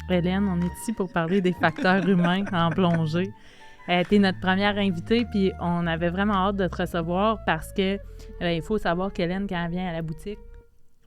Hélène, on est ici pour parler des facteurs humains en plongée. Tu es notre première invitée, puis on avait vraiment hâte de te recevoir parce que il faut savoir qu'Hélène, quand elle vient à la boutique,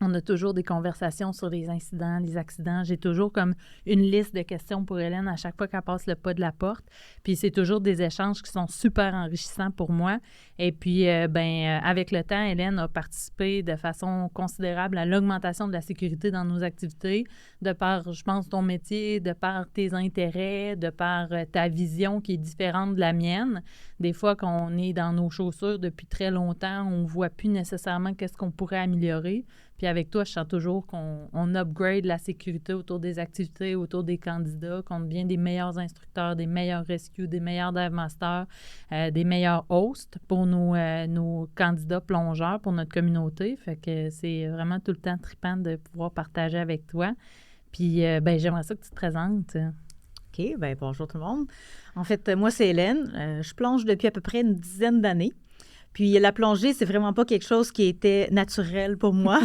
on a toujours des conversations sur les incidents, les accidents. J'ai toujours comme une liste de questions pour Hélène à chaque fois qu'elle passe le pas de la porte. Puis c'est toujours des échanges qui sont super enrichissants pour moi. Et puis, avec le temps, Hélène a participé de façon considérable à l'augmentation de la sécurité dans nos activités, de par, je pense, ton métier, de par tes intérêts, de par ta vision qui est différente de la mienne. Des fois, quand on est dans nos chaussures depuis très longtemps, on ne voit plus nécessairement qu'est-ce qu'on pourrait améliorer. Puis avec toi, je sens toujours qu'on upgrade la sécurité autour des activités, autour des candidats, qu'on devient des meilleurs instructeurs, des meilleurs rescues, des meilleurs dive masters, des meilleurs hosts pour nos candidats plongeurs, pour notre communauté. Fait que c'est vraiment tout le temps trippant de pouvoir partager avec toi. Puis, j'aimerais ça que tu te présentes. OK, bonjour tout le monde. En fait, moi, c'est Hélène. Je plonge depuis à peu près une dizaine d'années. Puis la plongée, c'est vraiment pas quelque chose qui était naturel pour moi.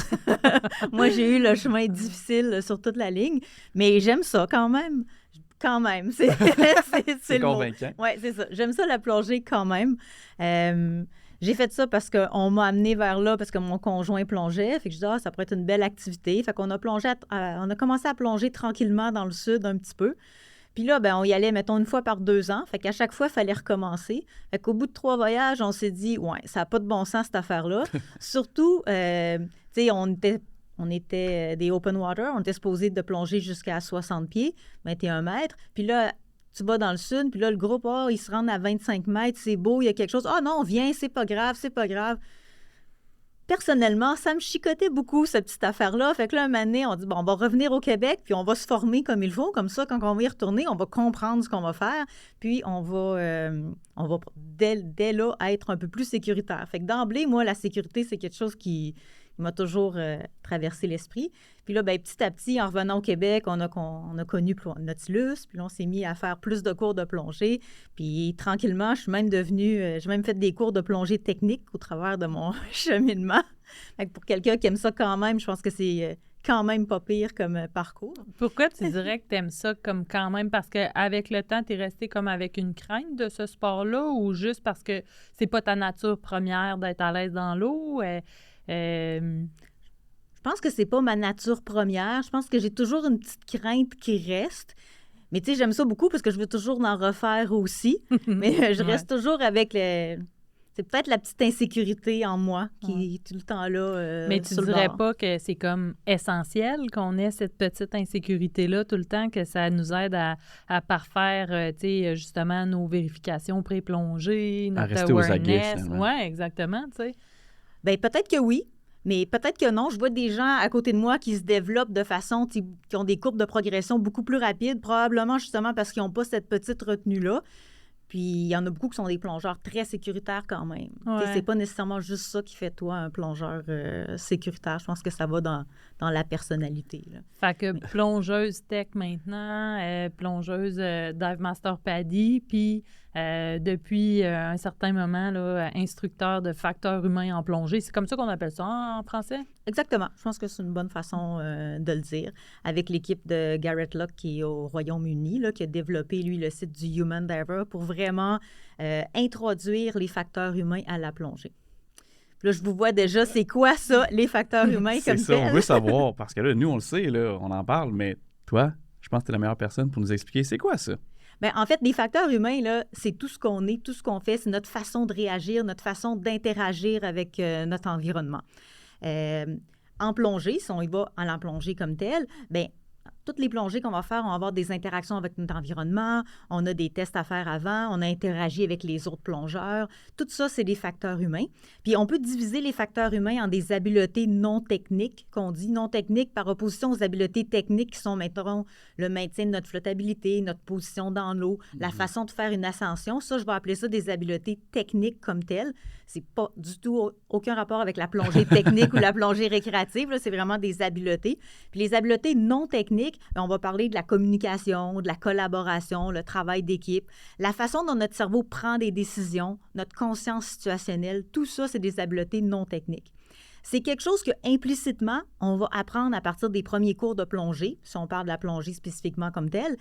Moi, j'ai eu le chemin difficile sur toute la ligne, mais j'aime ça quand même. Quand même, c'est le convaincant. Oui, c'est ça. J'aime ça, la plongée quand même. J'ai fait ça parce qu'on m'a amené vers là, parce que mon conjoint plongeait. Fait que je dis, ça pourrait être une belle activité. Fait qu'on a on a commencé à plonger tranquillement dans le sud un petit peu. Puis là, on y allait, mettons, une fois par 2 ans. Fait qu'à chaque fois, il fallait recommencer. Fait qu'au bout de 3 voyages, on s'est dit, ça n'a pas de bon sens, cette affaire-là. Surtout, tu sais, on était des open water. On était supposé de plonger jusqu'à 60 pieds, 21 mètres. Puis là, tu vas dans le sud, puis là, le groupe, ils se rendent à 25 mètres, c'est beau, il y a quelque chose. Ah non, viens, c'est pas grave, c'est pas grave. Personnellement, ça me chicotait beaucoup, cette petite affaire-là. Fait que là, un moment donné, on dit, on va revenir au Québec, puis on va se former comme il faut. Comme ça, quand on va y retourner, on va comprendre ce qu'on va faire, puis on va dès là, être un peu plus sécuritaire. Fait que d'emblée, moi, la sécurité, c'est quelque chose qui m'a toujours traversé l'esprit. Puis là, petit à petit, en revenant au Québec, on a connu Nautilus, puis là, on s'est mis à faire plus de cours de plongée. Puis tranquillement, j'ai même fait des cours de plongée technique au travers de mon cheminement. Fait que pour quelqu'un qui aime ça quand même, je pense que c'est quand même pas pire comme parcours. Pourquoi tu dirais que tu aimes ça comme quand même? Parce qu'avec le temps, tu es resté comme avec une crainte de ce sport-là ou juste parce que c'est pas ta nature première d'être à l'aise dans l'eau? Je pense que c'est pas ma nature première. Je pense que j'ai toujours une petite crainte qui reste. Mais tu sais, j'aime ça beaucoup parce que je veux toujours en refaire aussi. Mais je reste toujours avec c'est peut-être la petite insécurité en moi qui est tout le temps là. Mais tu dirais pas que c'est comme essentiel qu'on ait cette petite insécurité-là tout le temps, que ça nous aide à parfaire, tu sais, justement, nos vérifications pré-plongées, notre rester aux aguets, awareness. finalement. Oui, exactement, tu sais. Bien, peut-être que oui. Mais peut-être que non. Je vois des gens à côté de moi qui se développent de façon, qui ont des courbes de progression beaucoup plus rapides, probablement justement parce qu'ils n'ont pas cette petite retenue-là. Puis il y en a beaucoup qui sont des plongeurs très sécuritaires quand même. Ouais. C'est pas nécessairement juste ça qui fait toi un plongeur sécuritaire. Je pense que ça va dans la personnalité. Là. Fait que plongeuse tech maintenant, plongeuse Dive Master PADI, puis depuis un certain moment, là, instructeur de facteurs humains en plongée. C'est comme ça qu'on appelle ça en français? Exactement. Je pense que c'est une bonne façon de le dire. Avec l'équipe de Garrett Locke qui est au Royaume-Uni, là, qui a développé, lui, le site du Human Diver pour vraiment introduire les facteurs humains à la plongée. Puis là, je vous vois déjà, c'est quoi ça, les facteurs humains comme C'est ça, tel? on veut savoir, parce que là, nous, on le sait, là, on en parle, mais toi, je pense que tu es la meilleure personne pour nous expliquer c'est quoi ça? Bien, en fait, les facteurs humains, là, c'est tout ce qu'on est, tout ce qu'on fait, c'est notre façon de réagir, notre façon d'interagir avec notre environnement. En plongée, si on y va en la plongée comme telle, bien, toutes les plongées qu'on va faire, on va avoir des interactions avec notre environnement, on a des tests à faire avant, on a interagi avec les autres plongeurs. Tout ça, c'est des facteurs humains. Puis on peut diviser les facteurs humains en des habiletés non techniques, qu'on dit non techniques par opposition aux habiletés techniques qui sont, mettons, le maintien de notre flottabilité, notre position dans l'eau, la façon de faire une ascension. Ça, je vais appeler ça des habiletés techniques comme telles. C'est pas du tout aucun rapport avec la plongée technique ou la plongée récréative. Là, c'est vraiment des habiletés. Puis les habiletés non techniques, on va parler de la communication, de la collaboration, le travail d'équipe, la façon dont notre cerveau prend des décisions, notre conscience situationnelle, tout ça, c'est des habiletés non techniques. C'est quelque chose que implicitement, on va apprendre à partir des premiers cours de plongée, si on parle de la plongée spécifiquement comme telle,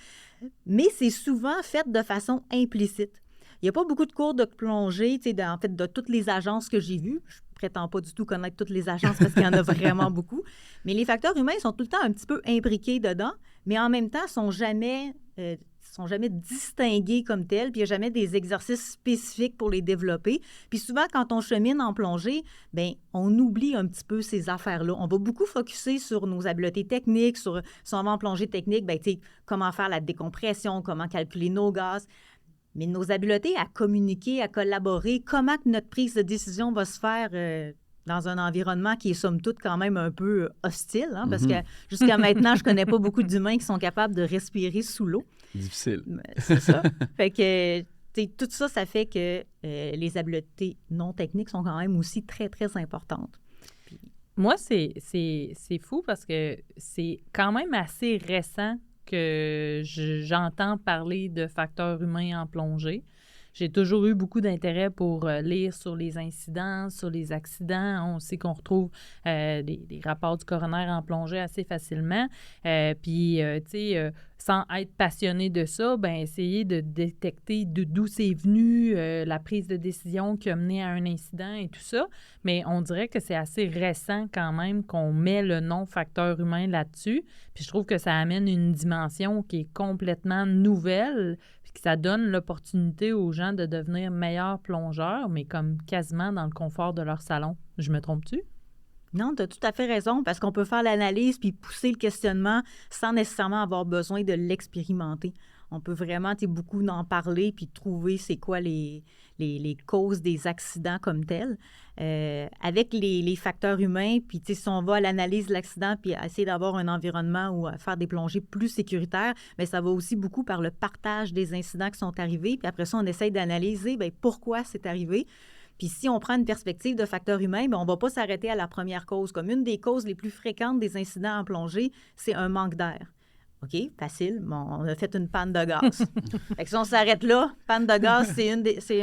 mais c'est souvent fait de façon implicite. Il n'y a pas beaucoup de cours de plongée, en fait, de toutes les agences que j'ai vues. Je ne prétends pas du tout connaître toutes les agences parce qu'il y en a vraiment beaucoup. Mais les facteurs humains sont tout le temps un petit peu imbriqués dedans, mais en même temps, sont jamais distingués comme tels, puis il n'y a jamais des exercices spécifiques pour les développer. Puis souvent, quand on chemine en plongée, bien, on oublie un petit peu ces affaires-là. On va beaucoup focusser sur nos habiletés techniques, sur si on va en plongée technique, bien, comment faire la décompression, comment calculer nos gaz. Mais nos habiletés à communiquer, à collaborer, comment que notre prise de décision va se faire dans un environnement qui est somme toute quand même un peu hostile, hein, parce que jusqu'à maintenant, je ne connais pas beaucoup d'humains qui sont capables de respirer sous l'eau. Difficile. C'est ça. Fait que tout ça, ça fait que les habiletés non techniques sont quand même aussi très, très importantes. Moi, c'est fou parce que c'est quand même assez récent que j'entends parler de facteurs humains en plongée. J'ai toujours eu beaucoup d'intérêt pour lire sur les incidents, sur les accidents. On sait qu'on retrouve des rapports du coroner en plongée assez facilement. Puis, tu sais, sans être passionné de ça, bien, essayer de détecter d'où c'est venu, la prise de décision qui a mené à un incident et tout ça. Mais on dirait que c'est assez récent quand même qu'on met le nom facteur humain là-dessus. Puis je trouve que ça amène une dimension qui est complètement nouvelle, puis que ça donne l'opportunité aux gens de devenir meilleurs plongeurs, mais comme quasiment dans le confort de leur salon. Je me trompe-tu? Non, tu as tout à fait raison, parce qu'on peut faire l'analyse puis pousser le questionnement sans nécessairement avoir besoin de l'expérimenter. On peut vraiment beaucoup en parler puis trouver c'est quoi les causes des accidents comme tels. Avec les facteurs humains, puis si on va à l'analyse de l'accident puis essayer d'avoir un environnement ou faire des plongées plus sécuritaires, bien, ça va aussi beaucoup par le partage des incidents qui sont arrivés. Puis après ça, on essaye d'analyser bien, pourquoi c'est arrivé. Puis si on prend une perspective de facteur humain, bien, on ne va pas s'arrêter à la première cause. Comme une des causes les plus fréquentes des incidents en plongée, c'est un manque d'air. OK, facile. Bon, on a fait une panne de gaz. Fait que si on s'arrête là, panne de gaz, c'est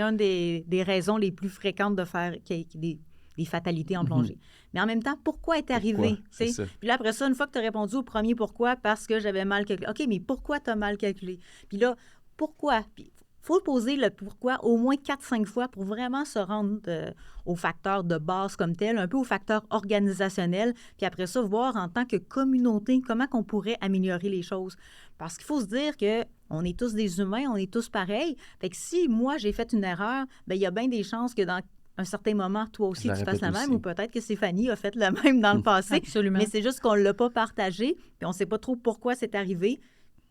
une des raisons les plus fréquentes de faire des fatalités en plongée. Mais en même temps, pourquoi est arrivé? Puis là, après ça, une fois que tu as répondu au premier pourquoi, parce que j'avais mal calculé. OK, mais pourquoi tu as mal calculé? Puis là, pourquoi? Puis il faut poser le pourquoi au moins 4-5 fois pour vraiment se rendre aux facteurs de base comme tel, un peu aux facteurs organisationnels, puis après ça, voir en tant que communauté comment on pourrait améliorer les choses. Parce qu'il faut se dire qu'on est tous des humains, on est tous pareils. Fait que si moi, j'ai fait une erreur, bien, il y a bien des chances que dans un certain moment, toi aussi, tu fasses la même, ou peut-être que Stéphanie a fait le même dans le passé. Absolument. Mais c'est juste qu'on ne l'a pas partagé, puis on ne sait pas trop pourquoi c'est arrivé,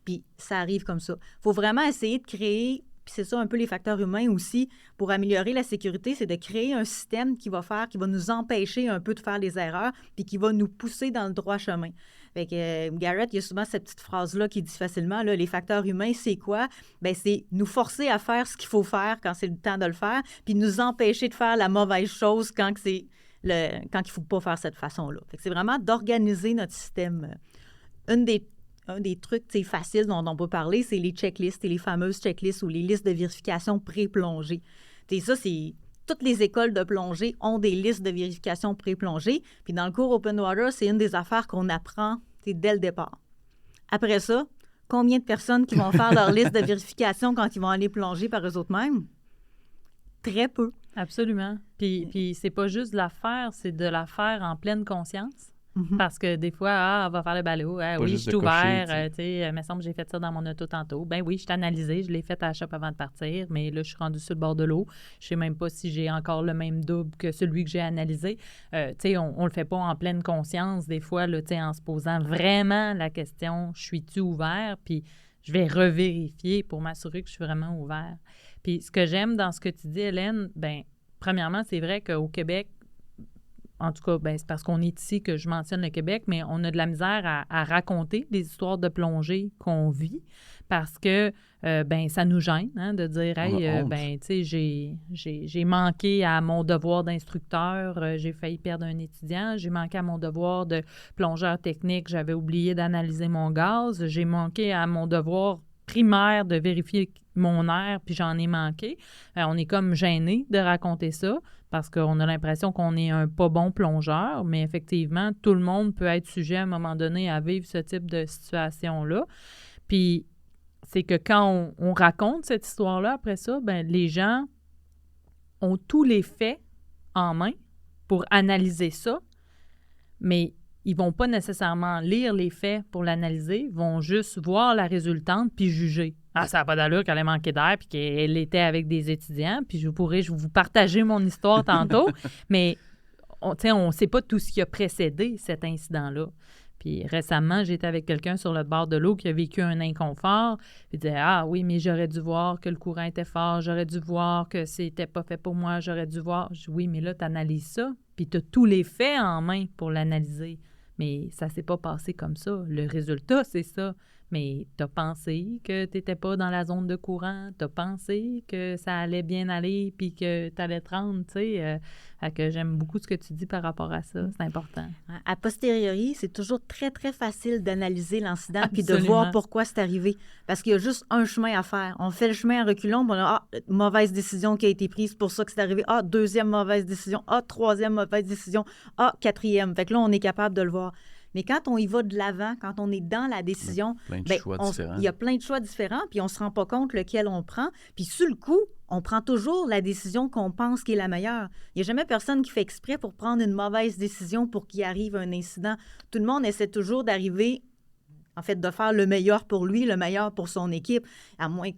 puis ça arrive comme ça. Il faut vraiment essayer de créer. Puis c'est ça un peu les facteurs humains aussi, pour améliorer la sécurité, c'est de créer un système qui va nous empêcher un peu de faire les erreurs, puis qui va nous pousser dans le droit chemin. Fait que Garrett, il y a souvent cette petite phrase-là qui dit facilement, là, les facteurs humains, c'est quoi? Bien, c'est nous forcer à faire ce qu'il faut faire quand c'est le temps de le faire, puis nous empêcher de faire la mauvaise chose quand il ne faut pas faire cette façon-là. Fait que c'est vraiment d'organiser notre système. Un des trucs faciles dont on peut parler, c'est les checklists et les fameuses checklists ou les listes de vérification pré-plongée. Ça, c'est... Toutes les écoles de plongée ont des listes de vérification pré-plongée. Puis dans le cours Open Water, c'est une des affaires qu'on apprend dès le départ. Après ça, combien de personnes qui vont faire leur liste de vérification quand ils vont aller plonger par eux-mêmes? Très peu. Absolument. Puis c'est pas juste de la faire, c'est de la faire en pleine conscience. Parce que des fois, on va faire le ballot. Oui, je suis ouvert. Il me semble que j'ai fait ça dans mon auto tantôt. Ben oui, je t'ai analysé. Je l'ai fait à la shop avant de partir. Mais là, je suis rendue sur le bord de l'eau. Je sais même pas si j'ai encore le même double que celui que j'ai analysé. On le fait pas en pleine conscience. Des fois, là, en se posant vraiment la question, je suis-tu ouvert? Puis je vais revérifier pour m'assurer que je suis vraiment ouvert. Puis ce que j'aime dans ce que tu dis, Hélène, bien, premièrement, c'est vrai qu'au Québec, en tout cas, ben, c'est parce qu'on est ici que je mentionne le Québec, mais on a de la misère à raconter les histoires de plongée qu'on vit parce que ben, ça nous gêne de dire « Hey, ben, tu sais, j'ai manqué à mon devoir d'instructeur, j'ai failli perdre un étudiant, j'ai manqué à mon devoir de plongeur technique, j'avais oublié d'analyser mon gaz, j'ai manqué à mon devoir primaire de vérifier mon air, puis j'en ai manqué. » On est comme gêné de raconter ça parce qu'on a l'impression qu'on est un pas bon plongeur, mais effectivement, tout le monde peut être sujet à un moment donné à vivre ce type de situation-là. Puis, c'est que quand on raconte cette histoire-là, après ça, ben les gens ont tous les faits en main pour analyser ça, mais ils vont pas nécessairement lire les faits pour l'analyser, ils vont juste voir la résultante puis juger. Ah, ça n'a pas d'allure qu'elle ait manqué d'air puis qu'elle était avec des étudiants, puis je vais vous partager mon histoire tantôt, mais on ne sait pas tout ce qui a précédé cet incident-là. Puis récemment, j'étais avec quelqu'un sur le bord de l'eau qui a vécu un inconfort. Il disait « Ah oui, mais j'aurais dû voir que le courant était fort, j'aurais dû voir que c'était pas fait pour moi, j'aurais dû voir. » Je dis « Oui, mais là, tu analyses ça, puis tu as tous les faits en main pour l'analyser. Mais ça s'est pas passé comme ça. Le résultat, c'est ça. Mais tu as pensé que tu n'étais pas dans la zone de courant, tu as pensé que ça allait bien aller puis que tu allais te rendre, tu sais. Que j'aime beaucoup ce que tu dis par rapport à ça. C'est important. A posteriori, c'est toujours très, très facile d'analyser l'incident puis de voir pourquoi c'est arrivé. Parce qu'il y a juste un chemin à faire. On fait le chemin en reculons, puis on a mauvaise décision qui a été prise, pour ça que c'est arrivé. Deuxième mauvaise décision. Troisième mauvaise décision. Quatrième. Fait que là, on est capable de le voir. Mais quand on y va de l'avant, quand on est dans la décision, il y a plein de choix différents, puis on ne se rend pas compte lequel on prend. Puis sur le coup, on prend toujours la décision qu'on pense qui est la meilleure. Il n'y a jamais personne qui fait exprès pour prendre une mauvaise décision pour qu'il arrive un incident. Tout le monde essaie toujours d'arriver, en fait, de faire le meilleur pour lui, le meilleur pour son équipe, à moins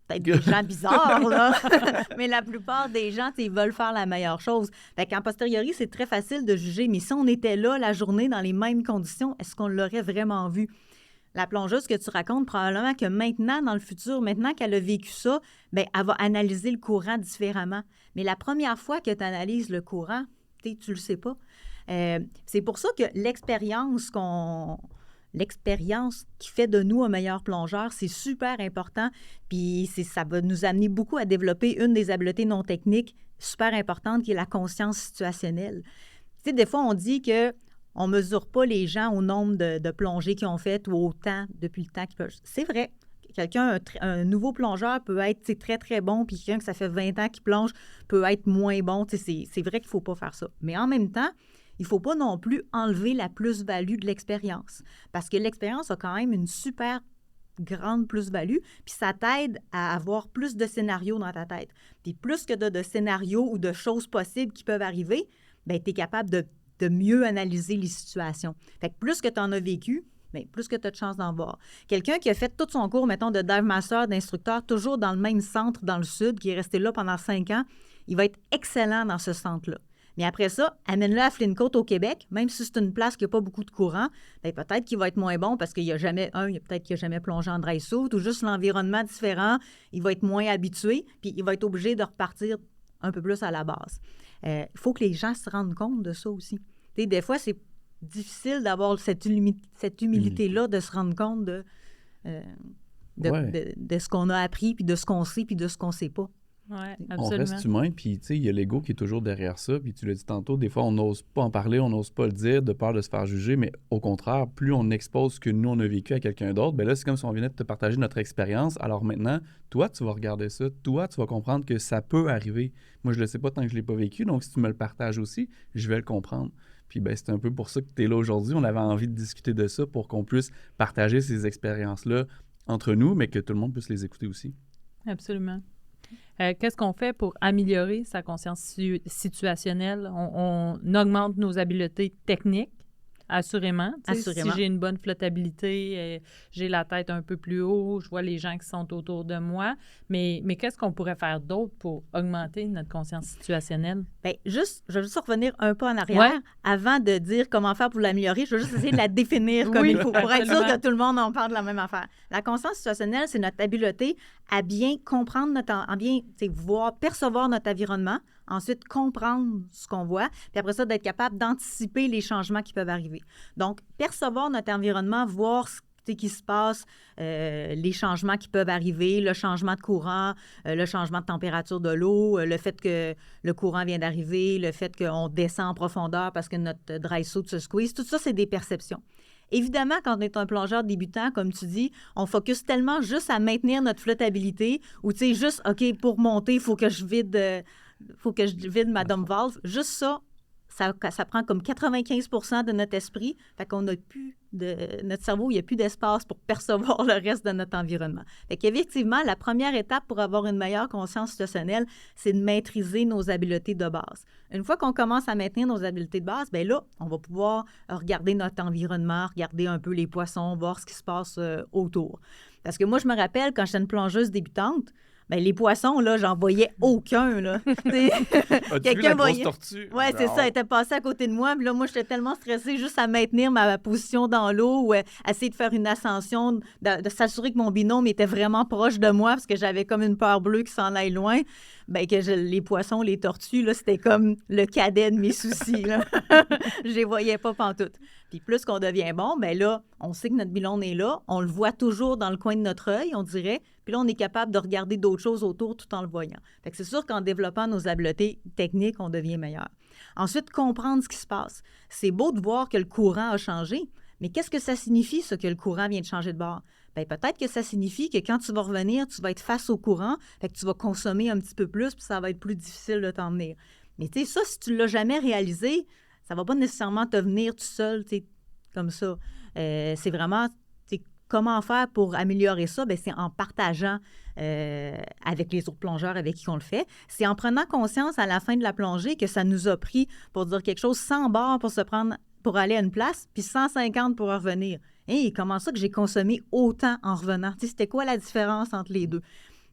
peut-être des gens bizarres, là. Mais la plupart des gens, ils veulent faire la meilleure chose. Fait qu'en posteriori, c'est très facile de juger. Mais si on était là la journée dans les mêmes conditions, est-ce qu'on l'aurait vraiment vu? La plongeuse que tu racontes, probablement que maintenant, dans le futur, maintenant qu'elle a vécu ça, bien, elle va analyser le courant différemment. Mais la première fois que tu analyses le courant, tu le sais pas. C'est pour ça que l'expérience qui fait de nous un meilleur plongeur, c'est super important. Puis ça va nous amener beaucoup à développer une des habiletés non techniques super importantes, qui est la conscience situationnelle. Tu sais, des fois, on dit qu'on ne mesure pas les gens au nombre de plongées qu'ils ont faites ou au temps, depuis le temps qu'ils peuvent. C'est vrai. Quelqu'un, un nouveau plongeur peut être très, très bon, puis quelqu'un que ça fait 20 ans qu'il plonge peut être moins bon. C'est vrai qu'il ne faut pas faire ça. Mais en même temps, il ne faut pas non plus enlever la plus-value de l'expérience. Parce que l'expérience a quand même une super grande plus-value, puis ça t'aide à avoir plus de scénarios dans ta tête. Puis plus que de scénarios ou de choses possibles qui peuvent arriver, bien, tu es capable de mieux analyser les situations. Fait que plus que tu en as vécu, bien, plus que tu as de chances d'en voir. Quelqu'un qui a fait tout son cours, mettons, de dive master, d'instructeur, toujours dans le même centre dans le sud, qui est resté là pendant 5 ans, il va être excellent dans ce centre-là. Mais après ça, amène-le à Flincote au Québec, même si c'est une place qui n'a pas beaucoup de courant, bien, peut-être qu'il va être moins bon parce qu'il n'y a jamais, peut-être qu'il n'a jamais plongé en dry suit ou juste l'environnement différent, il va être moins habitué, puis il va être obligé de repartir un peu plus à la base. Il faut que les gens se rendent compte de ça aussi. Tu sais, des fois, c'est difficile d'avoir cette humilité-là, de se rendre compte de ce qu'on a appris, puis de ce qu'on sait, puis de ce qu'on ne sait pas. Oui, on absolument. reste humain, puis tu sais, il y a l'ego qui est toujours derrière ça, puis tu l'as dit tantôt, des fois, on n'ose pas en parler, on n'ose pas le dire, de peur de se faire juger, mais au contraire, plus on expose ce que nous, on a vécu à quelqu'un d'autre, bien là, c'est comme si on venait de te partager notre expérience, alors maintenant, toi, tu vas regarder ça, toi, tu vas comprendre que ça peut arriver. Moi, je le sais pas tant que je l'ai pas vécu, donc si tu me le partages aussi, je vais le comprendre. Puis ben, c'est un peu pour ça que tu es là aujourd'hui. On avait envie de discuter de ça pour qu'on puisse partager ces expériences-là entre nous, mais que tout le monde puisse les écouter aussi. Absolument. Qu'est-ce qu'on fait pour améliorer sa conscience situationnelle? On augmente nos habiletés techniques, assurément. Assurément. Si j'ai une bonne flottabilité, j'ai la tête un peu plus haut, je vois les gens qui sont autour de moi. Mais qu'est-ce qu'on pourrait faire d'autre pour augmenter notre conscience situationnelle? Bien, je vais juste revenir un peu en arrière avant de dire comment faire pour l'améliorer. Je vais juste essayer de la définir comme il faut pour être sûr que tout le monde en parle de la même affaire. La conscience situationnelle, c'est notre habileté à bien comprendre percevoir notre environnement, ensuite comprendre ce qu'on voit, puis après ça, d'être capable d'anticiper les changements qui peuvent arriver. Donc, percevoir notre environnement, voir ce qui se passe, les changements qui peuvent arriver, le changement de courant, le changement de température de l'eau, le fait que le courant vient d'arriver, le fait qu'on descend en profondeur parce que notre dry suit se squeeze, tout ça, c'est des perceptions. Évidemment, quand on est un plongeur débutant, comme tu dis, on focus tellement juste à maintenir notre flottabilité ou, tu sais, juste, OK, pour monter, il faut que je vide faut que je vide ma dump valve. Juste ça prend comme 95% de notre esprit. Fait qu'on n'a plus notre cerveau, il n'y a plus d'espace pour percevoir le reste de notre environnement. Fait qu'effectivement, la première étape pour avoir une meilleure conscience situationnelle, c'est de maîtriser nos habiletés de base. Une fois qu'on commence à maintenir nos habiletés de base, bien là, on va pouvoir regarder notre environnement, regarder un peu les poissons, voir ce qui se passe autour. Parce que moi, je me rappelle, quand j'étais une plongeuse débutante, bien, les poissons, là, j'en voyais aucun, là. As-tu vu la grosse tortue? Oui, c'est ça. Elle était passée à côté de moi. Puis là, moi, j'étais tellement stressée juste à maintenir ma position dans l'eau ou essayer de faire une ascension, de s'assurer que mon binôme était vraiment proche de moi parce que j'avais comme une peur bleue qui s'en aille loin. Bien, les poissons, les tortues, là, c'était comme le cadet de mes soucis, là. Je les voyais pas pantoute. Puis plus qu'on devient bon, bien là, on sait que notre binôme est là. On le voit toujours dans le coin de notre œil, on dirait. Puis là, on est capable de regarder d'autres choses autour tout en le voyant. Fait que c'est sûr qu'en développant nos habiletés techniques, on devient meilleur. Ensuite, comprendre ce qui se passe. C'est beau de voir que le courant a changé, mais qu'est-ce que ça signifie, ça, que le courant vient de changer de bord? Bien, peut-être que ça signifie que quand tu vas revenir, tu vas être face au courant, fait que tu vas consommer un petit peu plus, puis ça va être plus difficile de t'emmener. Mais tu sais, ça, si tu ne l'as jamais réalisé, ça ne va pas nécessairement te venir tout seul, tu sais, comme ça. C'est vraiment... Comment faire pour améliorer ça? Bien, c'est en partageant avec les autres plongeurs avec qui on le fait. C'est en prenant conscience à la fin de la plongée que ça nous a pris, pour dire quelque chose, 100 bars pour aller à une place, puis 150 pour revenir. Hey, comment ça que j'ai consommé autant en revenant? Tu sais, c'était quoi la différence entre les deux?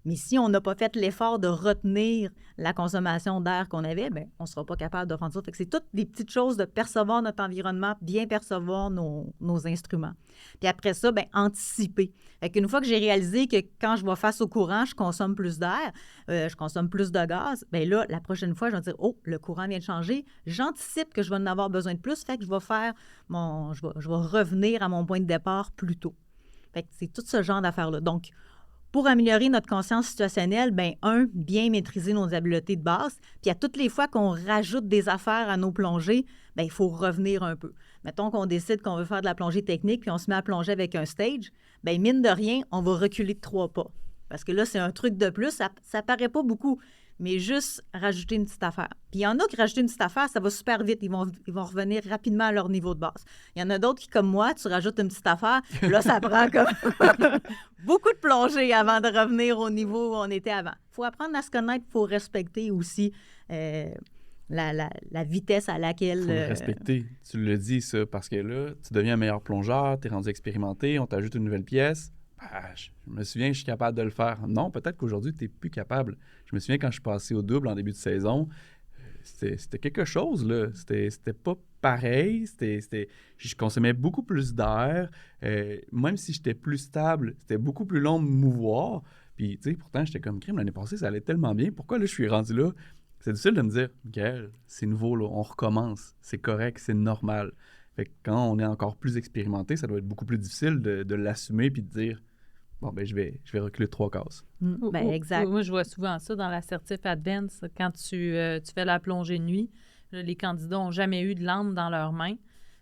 Mais si on n'a pas fait l'effort de retenir la consommation d'air qu'on avait, bien, on ne sera pas capable de rendre ça. Fait que c'est toutes des petites choses de percevoir notre environnement, bien percevoir nos instruments. Puis après ça, bien, anticiper. Fait qu'une fois que j'ai réalisé que quand je vais face au courant, je consomme plus d'air, je consomme plus de gaz, bien là, la prochaine fois, je vais dire, oh, le courant vient de changer. J'anticipe que je vais en avoir besoin de plus, fait que je vais revenir à mon point de départ plus tôt. Fait que c'est tout ce genre d'affaires-là. Donc, pour améliorer notre conscience situationnelle, bien, bien maîtriser nos habiletés de base. Puis à toutes les fois qu'on rajoute des affaires à nos plongées, bien, il faut revenir un peu. Mettons qu'on décide qu'on veut faire de la plongée technique, puis on se met à plonger avec un stage, bien, mine de rien, on va reculer de 3 pas. Parce que là, c'est un truc de plus, ça paraît pas beaucoup, mais juste rajouter une petite affaire. Puis il y en a qui rajoutent une petite affaire, ça va super vite, ils vont revenir rapidement à leur niveau de base. Il y en a d'autres qui, comme moi, tu rajoutes une petite affaire, là, ça prend comme beaucoup de plongées avant de revenir au niveau où on était avant. Il faut apprendre à se connaître, il faut respecter aussi la vitesse à laquelle... Il faut le respecter. Tu le dis, ça, parce que là, tu deviens un meilleur plongeur, tu es rendu expérimenté, on t'ajoute une nouvelle pièce. Je me souviens, je suis capable de le faire. Non, peut-être qu'aujourd'hui, tu n'es plus capable. Je me souviens quand je suis passé au double en début de saison, c'était quelque chose, là. C'était pas pareil. Je consommais beaucoup plus d'air. Même si j'étais plus stable, c'était beaucoup plus long de mouvoir. Puis, tu sais, pourtant, j'étais comme crime. L'année passée, ça allait tellement bien. Pourquoi, là, je suis rendu là? C'est difficile de me dire, Michael, c'est nouveau, là. On recommence. C'est correct, c'est normal. Fait que quand on est encore plus expérimenté, ça doit être beaucoup plus difficile de l'assumer puis de dire bon, ben je vais reculer 3 cases. Ben, exact. Moi, je vois souvent ça dans l'assertif Advance. Quand tu fais la plongée de nuit, là, les candidats n'ont jamais eu de lampe dans leurs mains.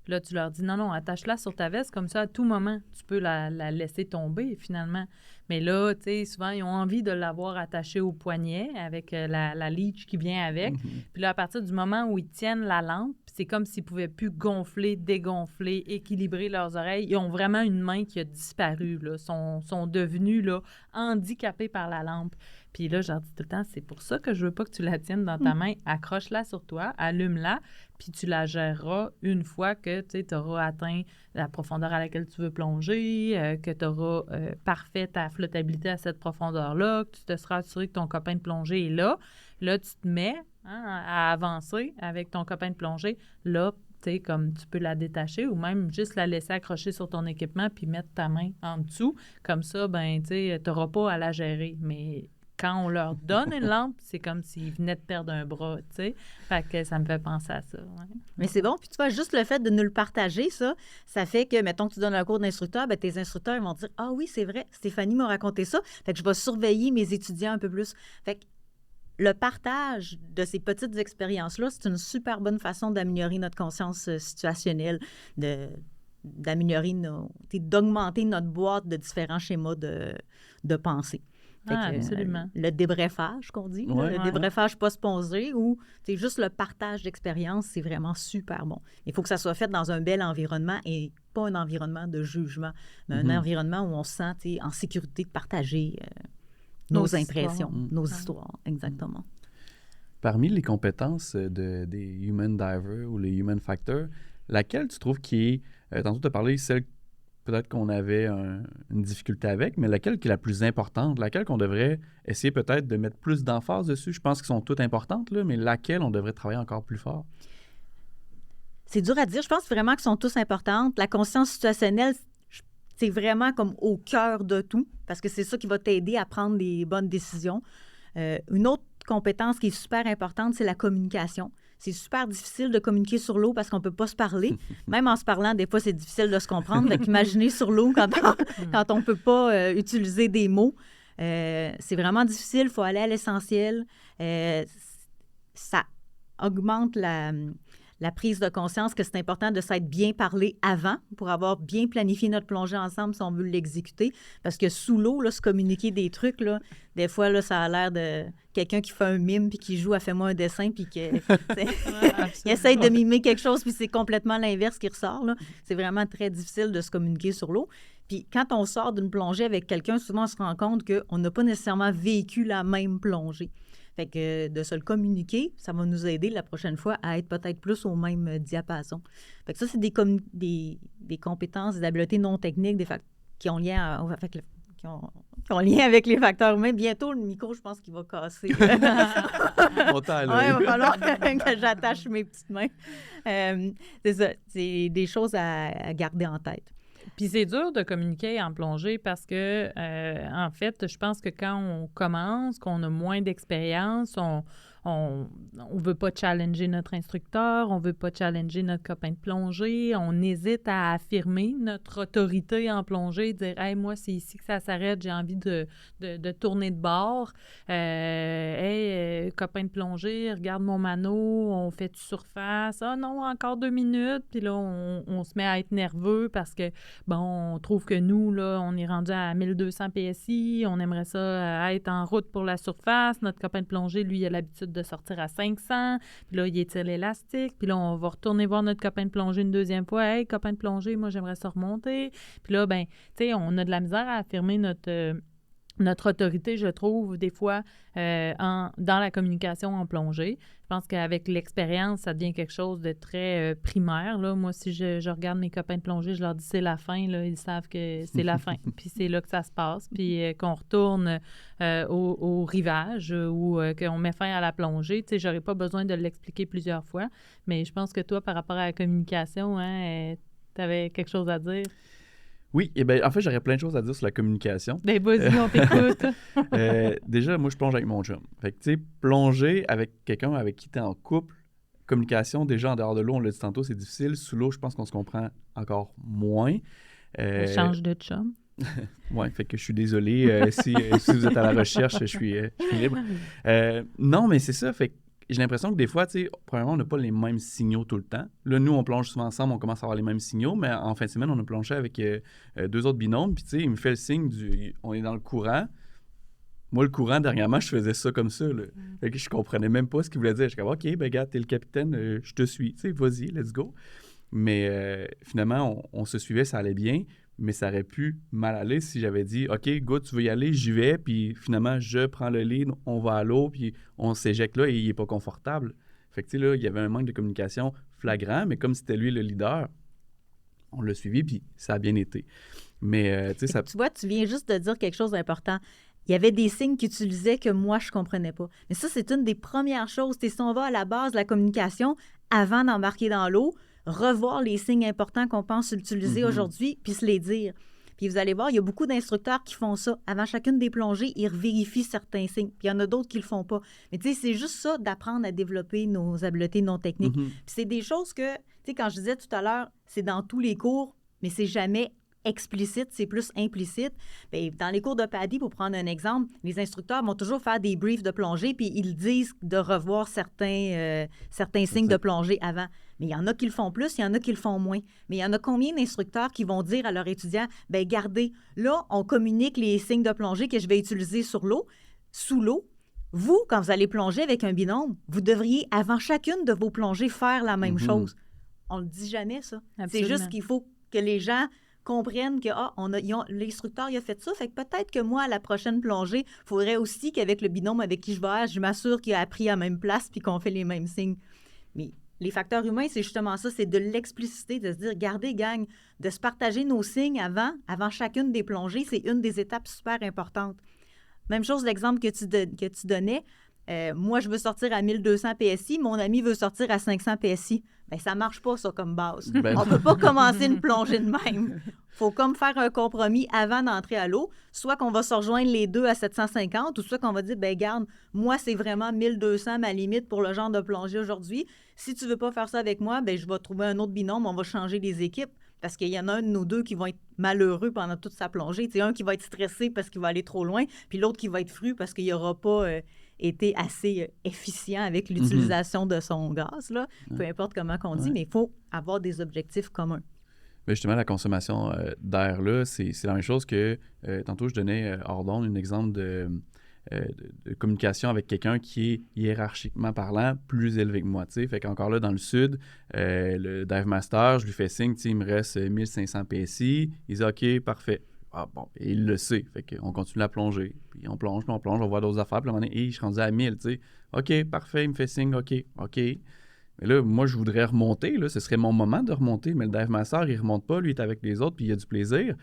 Puis là, tu leur dis non, attache-la sur ta veste. Comme ça, à tout moment, tu peux la laisser tomber, finalement. Mais là, tu sais, souvent, ils ont envie de l'avoir attachée au poignet avec la leash qui vient avec. Puis là, à partir du moment où ils tiennent la lampe, c'est comme s'ils ne pouvaient plus gonfler, dégonfler, équilibrer leurs oreilles. Ils ont vraiment une main qui a disparu, là. Sont devenus là, handicapés par la lampe. Puis là, je leur dis tout le temps, c'est pour ça que je veux pas que tu la tiennes dans ta main. Accroche-la sur toi, allume-la, puis tu la géreras une fois que tu auras atteint la profondeur à laquelle tu veux plonger, que tu auras parfait ta flottabilité à cette profondeur-là, que tu te seras assuré que ton copain de plongée est là. Là, tu te mets à avancer avec ton copain de plongée. Là, tu sais, comme tu peux la détacher ou même juste la laisser accrocher sur ton équipement puis mettre ta main en dessous. Comme ça, ben, tu sais, tu n'auras pas à la gérer. Mais quand on leur donne une lampe, c'est comme s'ils venaient de perdre un bras, tu sais. Fait que ça me fait penser à ça. Ouais. Mais c'est bon. Puis tu vois, juste le fait de nous le partager, ça fait que, mettons que tu donnes un cours d'instructeur, ben tes instructeurs, ils vont dire « Ah oui, c'est vrai, Stéphanie m'a raconté ça. » Fait que je vais surveiller mes étudiants un peu plus. Fait que le partage de ces petites expériences-là, c'est une super bonne façon d'améliorer notre conscience situationnelle, d'améliorer d'augmenter notre boîte de différents schémas de pensée. Absolument. Le débriefage, qu'on dit, là, Ouais. le débriefage pas sponsé, ou c'est juste le partage d'expérience, c'est vraiment super bon. Il faut que ça soit fait dans un bel environnement et pas un environnement de jugement, mais un environnement où on se sent en sécurité de partager nos impressions, nos histoires, exactement. Parmi les compétences des Human Divers ou les Human Factors, laquelle tu trouves qui est, tantôt tu as parlé, celle peut-être qu'on avait une difficulté avec, mais laquelle qui est la plus importante, laquelle qu'on devrait essayer peut-être de mettre plus d'emphase dessus? Je pense qu'elles sont toutes importantes, là, mais laquelle on devrait travailler encore plus fort? C'est dur à dire. Je pense vraiment qu'elles sont tous importantes. La conscience situationnelle, c'est vraiment comme au cœur de tout, parce que c'est ça qui va t'aider à prendre des bonnes décisions. Une autre compétence qui est super importante, c'est la communication. C'est super difficile de communiquer sur l'eau parce qu'on ne peut pas se parler. Même en se parlant, des fois, c'est difficile de se comprendre. Donc, imaginez sur l'eau quand on ne peut pas utiliser des mots. C'est vraiment difficile. Il faut aller à l'essentiel. Ça augmente la prise de conscience que c'est important de s'être bien parlé avant pour avoir bien planifié notre plongée ensemble si on veut l'exécuter. Parce que sous l'eau, là, se communiquer des trucs, là, des fois, là, ça a l'air de quelqu'un qui fait un mime puis qui joue à « fais-moi un dessin » puis qu'il essaye de mimer quelque chose puis c'est complètement l'inverse qui ressort. Là. C'est vraiment très difficile de se communiquer sur l'eau. Puis quand on sort d'une plongée avec quelqu'un, souvent on se rend compte qu'on n'a pas nécessairement vécu la même plongée. Fait que de se le communiquer, ça va nous aider la prochaine fois à être peut-être plus au même diapason. Fait que ça, c'est des compétences, des habiletés non techniques qui ont lien qui ont lien avec les facteurs humains. Bientôt, le micro, je pense qu'il va casser. Il va falloir que j'attache mes petites mains. C'est ça. C'est des choses à garder en tête. Puis c'est dur de communiquer en plongée parce que, en fait, je pense que quand on commence, qu'on a moins d'expérience, on veut pas challenger notre instructeur, on veut pas challenger notre copain de plongée, on hésite à affirmer notre autorité en plongée, dire « Hey, moi, c'est ici que ça s'arrête, j'ai envie de tourner de bord. Hey, copain de plongée, regarde mon mano, on fait surface. Ah non, encore 2 minutes. » Puis là, on se met à être nerveux parce que, bon, on trouve que nous, là, on est rendu à 1200 PSI, on aimerait ça être en route pour la surface. Notre copain de plongée, lui, il a l'habitude de sortir à 500, puis là, il étire l'élastique, puis là, on va retourner voir notre copain de plongée une deuxième fois. « Hey, copain de plongée, moi, j'aimerais ça remonter. » Puis là, ben, tu sais, on a de la misère à affirmer notre autorité, je trouve, des fois, dans la communication en plongée. Je pense qu'avec l'expérience, ça devient quelque chose de très primaire. Là. Moi, si je regarde mes copains de plongée, je leur dis « c'est la fin », là, ils savent que c'est la fin. Puis c'est là que ça se passe. Puis qu'on retourne au rivage ou qu'on met fin à la plongée. Tu sais, j'aurais pas besoin de l'expliquer plusieurs fois. Mais je pense que toi, par rapport à la communication, tu avais quelque chose à dire. Oui, et bien, en fait, j'aurais plein de choses à dire sur la communication. Ben, vas-y, on t'écoute. Déjà, moi, je plonge avec mon chum. Fait que, tu sais, plonger avec quelqu'un avec qui tu es en couple, communication, déjà, en dehors de l'eau, on l'a dit tantôt, c'est difficile. Sous l'eau, je pense qu'on se comprend encore moins. Change de chum. Oui, fait que je suis désolé. Si vous êtes à la recherche, je suis libre. Non, mais c'est ça, fait que j'ai l'impression que des fois, tu sais, premièrement, on n'a pas les mêmes signaux tout le temps. Là, nous, on plonge souvent ensemble, on commence à avoir les mêmes signaux, mais en fin de semaine, on a plongé avec 2 autres binômes, puis tu sais, il me fait le signe on est dans le courant. Moi, le courant, dernièrement, je faisais ça comme ça, là. Fait que je comprenais même pas ce qu'il voulait dire. Je suis comme, OK, ben gars, t'es le capitaine, je te suis, tu sais, vas-y, let's go. Mais finalement, on se suivait, ça allait bien, mais ça aurait pu mal aller si j'avais dit « OK, go, tu veux y aller, j'y vais. » Puis finalement, je prends le lead, on va à l'eau, puis on s'éjecte là et il n'est pas confortable. Fait que tu sais, là, il y avait un manque de communication flagrant, mais comme c'était lui le leader, on l'a suivi, puis ça a bien été. Mais tu sais, ça... Tu vois, tu viens juste de dire quelque chose d'important. Il y avait des signes qu'il utilisait que moi, je ne comprenais pas. Mais ça, c'est une des premières choses. Si on va à la base de la communication, avant d'embarquer dans l'eau, revoir les signes importants qu'on pense utiliser aujourd'hui, puis se les dire. Puis vous allez voir, il y a beaucoup d'instructeurs qui font ça. Avant chacune des plongées, ils revérifient certains signes. Puis il y en a d'autres qui ne le font pas. Mais tu sais, c'est juste ça d'apprendre à développer nos habiletés non techniques. Puis c'est des choses que, tu sais, quand je disais tout à l'heure, c'est dans tous les cours, mais c'est jamais explicite, c'est plus implicite. Bien, dans les cours de PADI, pour prendre un exemple, les instructeurs vont toujours faire des briefs de plongée, puis ils disent de revoir certains signes de plongée avant. Mais il y en a qui le font plus, il y en a qui le font moins. Mais il y en a combien d'instructeurs qui vont dire à leurs étudiants, bien, regardez, là, on communique les signes de plongée que je vais utiliser sous l'eau. Vous, quand vous allez plonger avec un binôme, vous devriez, avant chacune de vos plongées, faire la même chose. On ne le dit jamais, ça. Absolument. C'est juste qu'il faut que les gens comprennent que l'instructeur il a fait ça, fait que peut-être que moi, à la prochaine plongée, il faudrait aussi qu'avec le binôme avec qui je vais, je m'assure qu'il a appris à la même place puis qu'on fait les mêmes signes. Mais les facteurs humains, c'est justement ça, c'est de l'explicité, de se dire, regardez, gang, de se partager nos signes avant chacune des plongées, c'est une des étapes super importantes. Même chose, l'exemple que tu donnais, moi, je veux sortir à 1200 PSI, mon ami veut sortir à 500 PSI. Bien, ça ne marche pas, ça, comme base. Ben On ne peut pas commencer une plongée de même. Il faut comme faire un compromis avant d'entrer à l'eau, soit qu'on va se rejoindre les deux à 750, ou soit qu'on va dire, bien, garde, moi, c'est vraiment 1200 ma limite pour le genre de plongée aujourd'hui. Si tu ne veux pas faire ça avec moi, bien, je vais trouver un autre binôme, on va changer les équipes. Parce qu'il y en a un de nos deux qui va être malheureux pendant toute sa plongée. Tu sais, un qui va être stressé parce qu'il va aller trop loin, puis l'autre qui va être fru parce qu'il n'aura pas été assez efficient avec l'utilisation de son gaz, là. Peu importe comment qu'on dit, mais il faut avoir des objectifs communs. Mais justement, la consommation d'air, là, c'est la même chose que... tantôt, je donnais hors d'onde un exemple de communication avec quelqu'un qui est hiérarchiquement parlant plus élevé que moi. T'sais. Fait qu'encore là, dans le sud, le Dive Master, je lui fais signe, il me reste 1500 PSI. Il dit « OK, parfait. » Ah bon, et il le sait. Fait qu'on continue à plonger. Puis on plonge, on va voir d'autres affaires. Puis à un moment donné, je suis rendu à 1000, tu sais. OK, parfait, il me fait signe, OK. Mais là, moi, je voudrais remonter. Là, ce serait mon moment de remonter. Mais le Dive Master, il remonte pas. Lui, il est avec les autres, puis il a du plaisir.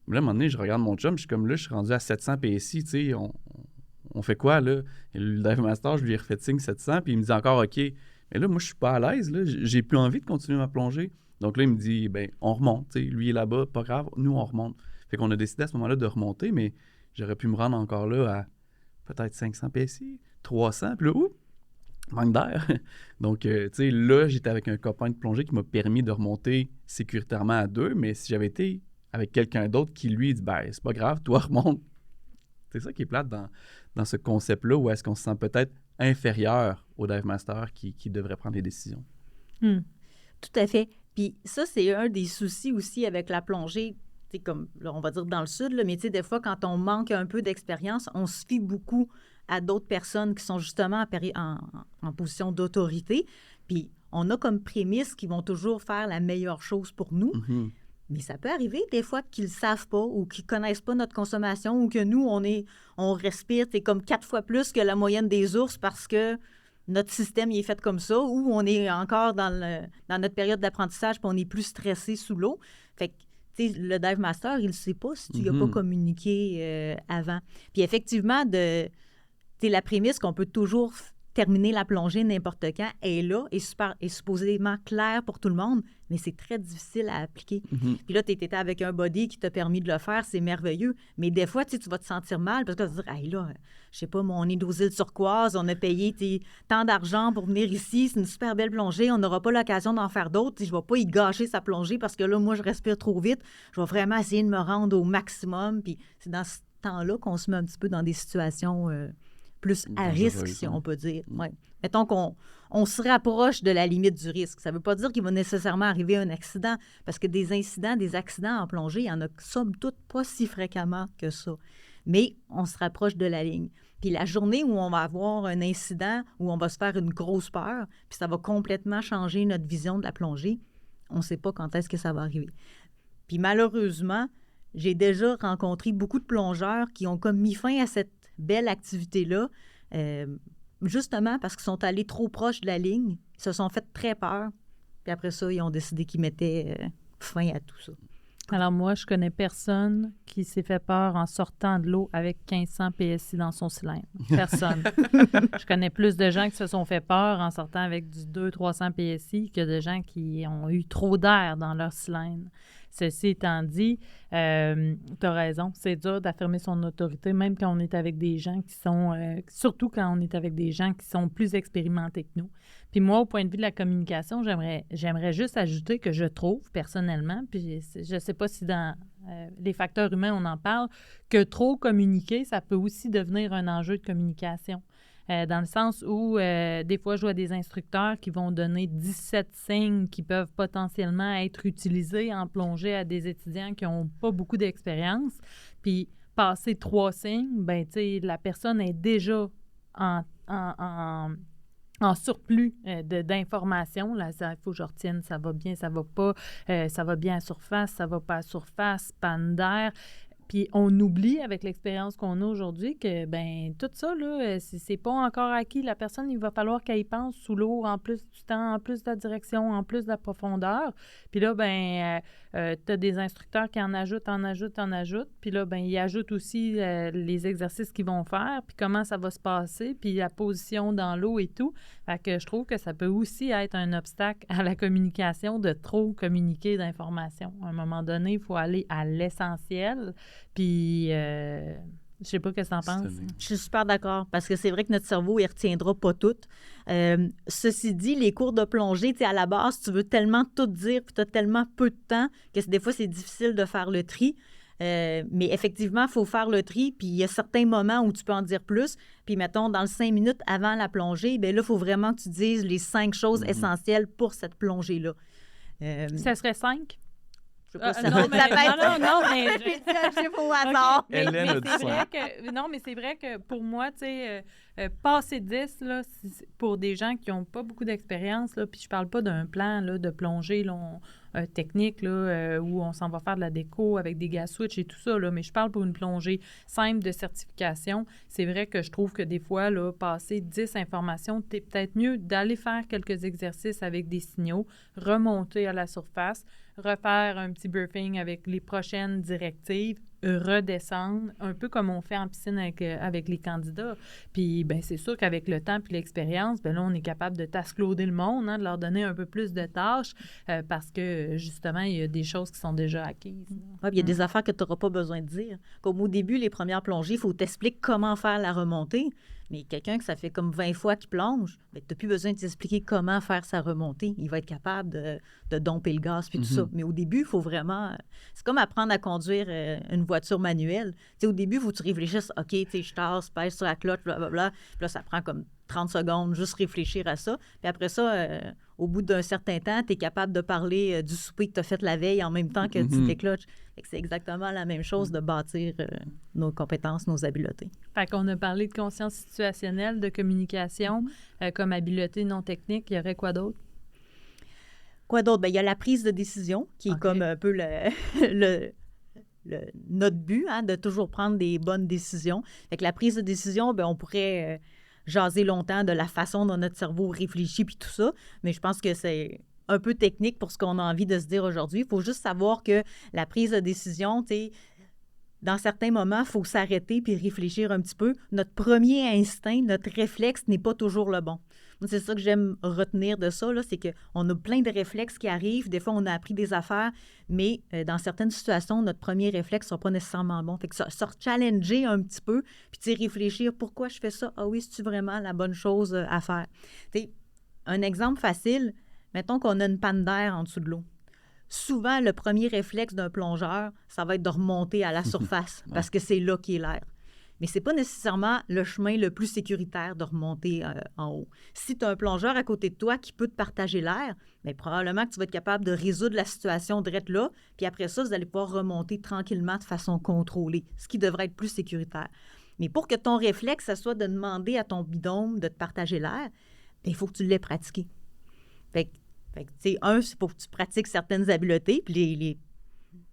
Mais là, à un moment donné, je regarde mon chum, je suis comme là, je suis rendu à 700 PSI, tu sais. On fait quoi, là? Et le Dive Master, je lui ai refait signe 700, puis il me dit encore OK. Mais là, moi, je suis pas à l'aise, là. J'ai plus envie de continuer ma plongée. Donc là, il me dit, ben on remonte, tu sais. Lui est là-bas, pas grave, nous, on remonte. Fait qu'on a décidé à ce moment-là de remonter, mais j'aurais pu me rendre encore là à peut-être 500 PSI, 300, puis là, manque d'air. Donc, tu sais, là, j'étais avec un copain de plongée qui m'a permis de remonter sécuritairement à 2, mais si j'avais été avec quelqu'un d'autre qui, lui, dit, ben c'est pas grave, toi, remonte. C'est ça qui est plate dans ce concept-là, où est-ce qu'on se sent peut-être inférieur au Dive Master qui devrait prendre les décisions. Tout à fait. Puis ça, c'est un des soucis aussi avec la plongée, comme là, on va dire dans le sud, là, mais des fois, quand on manque un peu d'expérience, on se fie beaucoup à d'autres personnes qui sont justement en position d'autorité. Puis on a comme prémisse qu'ils vont toujours faire la meilleure chose pour nous. Mais ça peut arriver des fois qu'ils ne savent pas ou qu'ils ne connaissent pas notre consommation ou que nous, on respire comme 4 fois plus que la moyenne des ours parce que notre système il est fait comme ça ou on est encore dans notre période d'apprentissage puis on est plus stressé sous l'eau. Fait que, le Dive Master, il ne le sait pas si tu n'y as pas communiqué avant. Puis effectivement, la prémisse qu'on peut toujours terminer la plongée n'importe quand est là, est supposément claire pour tout le monde, mais c'est très difficile à appliquer. Puis là, tu étais avec un body qui t'a permis de le faire, c'est merveilleux. Mais des fois, tu vas te sentir mal parce que tu vas te dire, hey, là, je sais pas, on est aux îles Turquoises, on a payé tant d'argent pour venir ici, c'est une super belle plongée, on n'aura pas l'occasion d'en faire d'autres. Je ne vais pas y gâcher sa plongée parce que là, moi, je respire trop vite. Je vais vraiment essayer de me rendre au maximum. Puis c'est dans ce temps-là qu'on se met un petit peu dans des situations plus à risque, si on peut dire. Ouais. Mettons qu'on se rapproche de la limite du risque. Ça ne veut pas dire qu'il va nécessairement arriver un accident, parce que des accidents en plongée, il y en a somme toute pas si fréquemment que ça. Mais on se rapproche de la ligne. Puis la journée où on va avoir un incident, où on va se faire une grosse peur, puis ça va complètement changer notre vision de la plongée, on ne sait pas quand est-ce que ça va arriver. Puis malheureusement, j'ai déjà rencontré beaucoup de plongeurs qui ont comme mis fin à cette belle activité-là, justement parce qu'ils sont allés trop proches de la ligne, ils se sont fait très peur, puis après ça, ils ont décidé qu'ils mettaient fin à tout ça. Alors moi, je connais personne qui s'est fait peur en sortant de l'eau avec 1500 PSI dans son cylindre. Personne. Je connais plus de gens qui se sont fait peur en sortant avec du 200-300 PSI que de gens qui ont eu trop d'air dans leur cylindre. Ceci étant dit, tu as raison, c'est dur d'affirmer son autorité, même quand on est avec des gens qui sont, surtout quand on est avec des gens qui sont plus expérimentés que nous. Puis moi, au point de vue de la communication, j'aimerais juste ajouter que je trouve, personnellement, puis je ne sais pas si dans les facteurs humains, on en parle, que trop communiquer, ça peut aussi devenir un enjeu de communication. Dans le sens où, des fois, je vois des instructeurs qui vont donner 17 signes qui peuvent potentiellement être utilisés en plongée à des étudiants qui n'ont pas beaucoup d'expérience. Puis, passer 3 signes, ben tu sais, la personne est déjà en surplus d'informations. Là, il faut que je retienne, ça va bien, ça va pas, ça va bien à surface, ça va pas à surface, panne d'air. Puis on oublie avec l'expérience qu'on a aujourd'hui que, ben tout ça, là, c'est pas encore acquis. La personne, il va falloir qu'elle y pense sous l'eau, en plus du temps, en plus de la direction, en plus de la profondeur. Puis là, ben tu as des instructeurs qui en ajoutent. Puis là, ben ils ajoutent aussi les exercices qu'ils vont faire, puis comment ça va se passer, puis la position dans l'eau et tout. Fait que je trouve que ça peut aussi être un obstacle à la communication de trop communiquer d'informations. À un moment donné, il faut aller à l'essentiel. Puis, je sais pas ce que tu en penses. Je suis super d'accord, parce que c'est vrai que notre cerveau, il ne retiendra pas tout. Ceci dit, les cours de plongée, tu sais, à la base, tu veux tellement tout dire, puis tu as tellement peu de temps que des fois, c'est difficile de faire le tri. Mais effectivement, il faut faire le tri, puis il y a certains moments où tu peux en dire plus. Puis, mettons, dans le 5 minutes avant la plongée, bien là, il faut vraiment que tu dises les 5 choses essentielles pour cette plongée-là. Ça serait 5? Je sais pas si non, mais c'est pas au hasard. Hélène a dit ça. Non, mais c'est vrai que pour moi, tu sais, passer 10, là, pour des gens qui n'ont pas beaucoup d'expérience, là, puis je parle pas d'un plan là, de plongée là, technique là, où on s'en va faire de la déco avec des gas switch et tout ça, là, mais je parle pour une plongée simple de certification. C'est vrai que je trouve que des fois, là, passer 10 informations, c'est peut-être mieux d'aller faire quelques exercices avec des signaux, remonter à la surface, refaire un petit briefing avec les prochaines directives, redescendre, un peu comme on fait en piscine avec les candidats. Puis, ben c'est sûr qu'avec le temps puis l'expérience, ben là, on est capable de task-loader le monde, hein, de leur donner un peu plus de tâches parce que, justement, il y a des choses qui sont déjà acquises. Ouais, il y a des affaires que tu n'auras pas besoin de dire. Comme au début, les premières plongées, il faut t'expliquer comment faire la remontée. Mais quelqu'un que ça fait comme 20 fois qu'il plonge, ben, tu n'as plus besoin de t'expliquer comment faire sa remontée. Il va être capable de domper le gaz puis tout ça. Mais au début, il faut vraiment... C'est comme apprendre à conduire une voiture manuelle. T'sais, au début, il faut que tu réfléchisses. OK, je tasse, pèse sur la cloche, blablabla. Puis là, ça prend comme 30 secondes, juste réfléchir à ça. Puis après ça, au bout d'un certain temps, tu es capable de parler du souper que tu as fait la veille en même temps que tu t'écloches. C'est exactement la même chose de bâtir nos compétences, nos habiletés. Fait qu'on a parlé de conscience situationnelle, de communication, comme habileté non technique. Il y aurait quoi d'autre? Quoi d'autre? Bien, il y a la prise de décision, qui est comme un peu notre but, hein, de toujours prendre des bonnes décisions. Fait que la prise de décision, bien, on pourrait jaser longtemps de la façon dont notre cerveau réfléchit puis tout ça, mais je pense que c'est un peu technique pour ce qu'on a envie de se dire aujourd'hui. Il faut juste savoir que la prise de décision, tu sais, dans certains moments, il faut s'arrêter puis réfléchir un petit peu. Notre premier instinct, notre réflexe n'est pas toujours le bon. Moi, c'est ça que j'aime retenir de ça, là, c'est qu'on a plein de réflexes qui arrivent. Des fois, on a appris des affaires, mais dans certaines situations, notre premier réflexe ne sera pas nécessairement bon. Fait que ça challenger un petit peu, puis réfléchir, pourquoi je fais ça? Ah oui, c'est-tu vraiment la bonne chose à faire? T'sais, un exemple facile, mettons qu'on a une panne d'air en dessous de l'eau. Souvent, le premier réflexe d'un plongeur, ça va être de remonter à la surface parce que c'est là qu'est l'air. Mais ce n'est pas nécessairement le chemin le plus sécuritaire de remonter en haut. Si tu as un plongeur à côté de toi qui peut te partager l'air, bien, probablement que tu vas être capable de résoudre la situation direct là, puis après ça, vous allez pouvoir remonter tranquillement de façon contrôlée, ce qui devrait être plus sécuritaire. Mais pour que ton réflexe, ça soit de demander à ton bidôme de te partager l'air, bien, il faut que tu l'aies pratiqué. Fait que, tu sais, c'est pour que tu pratiques certaines habiletés, puis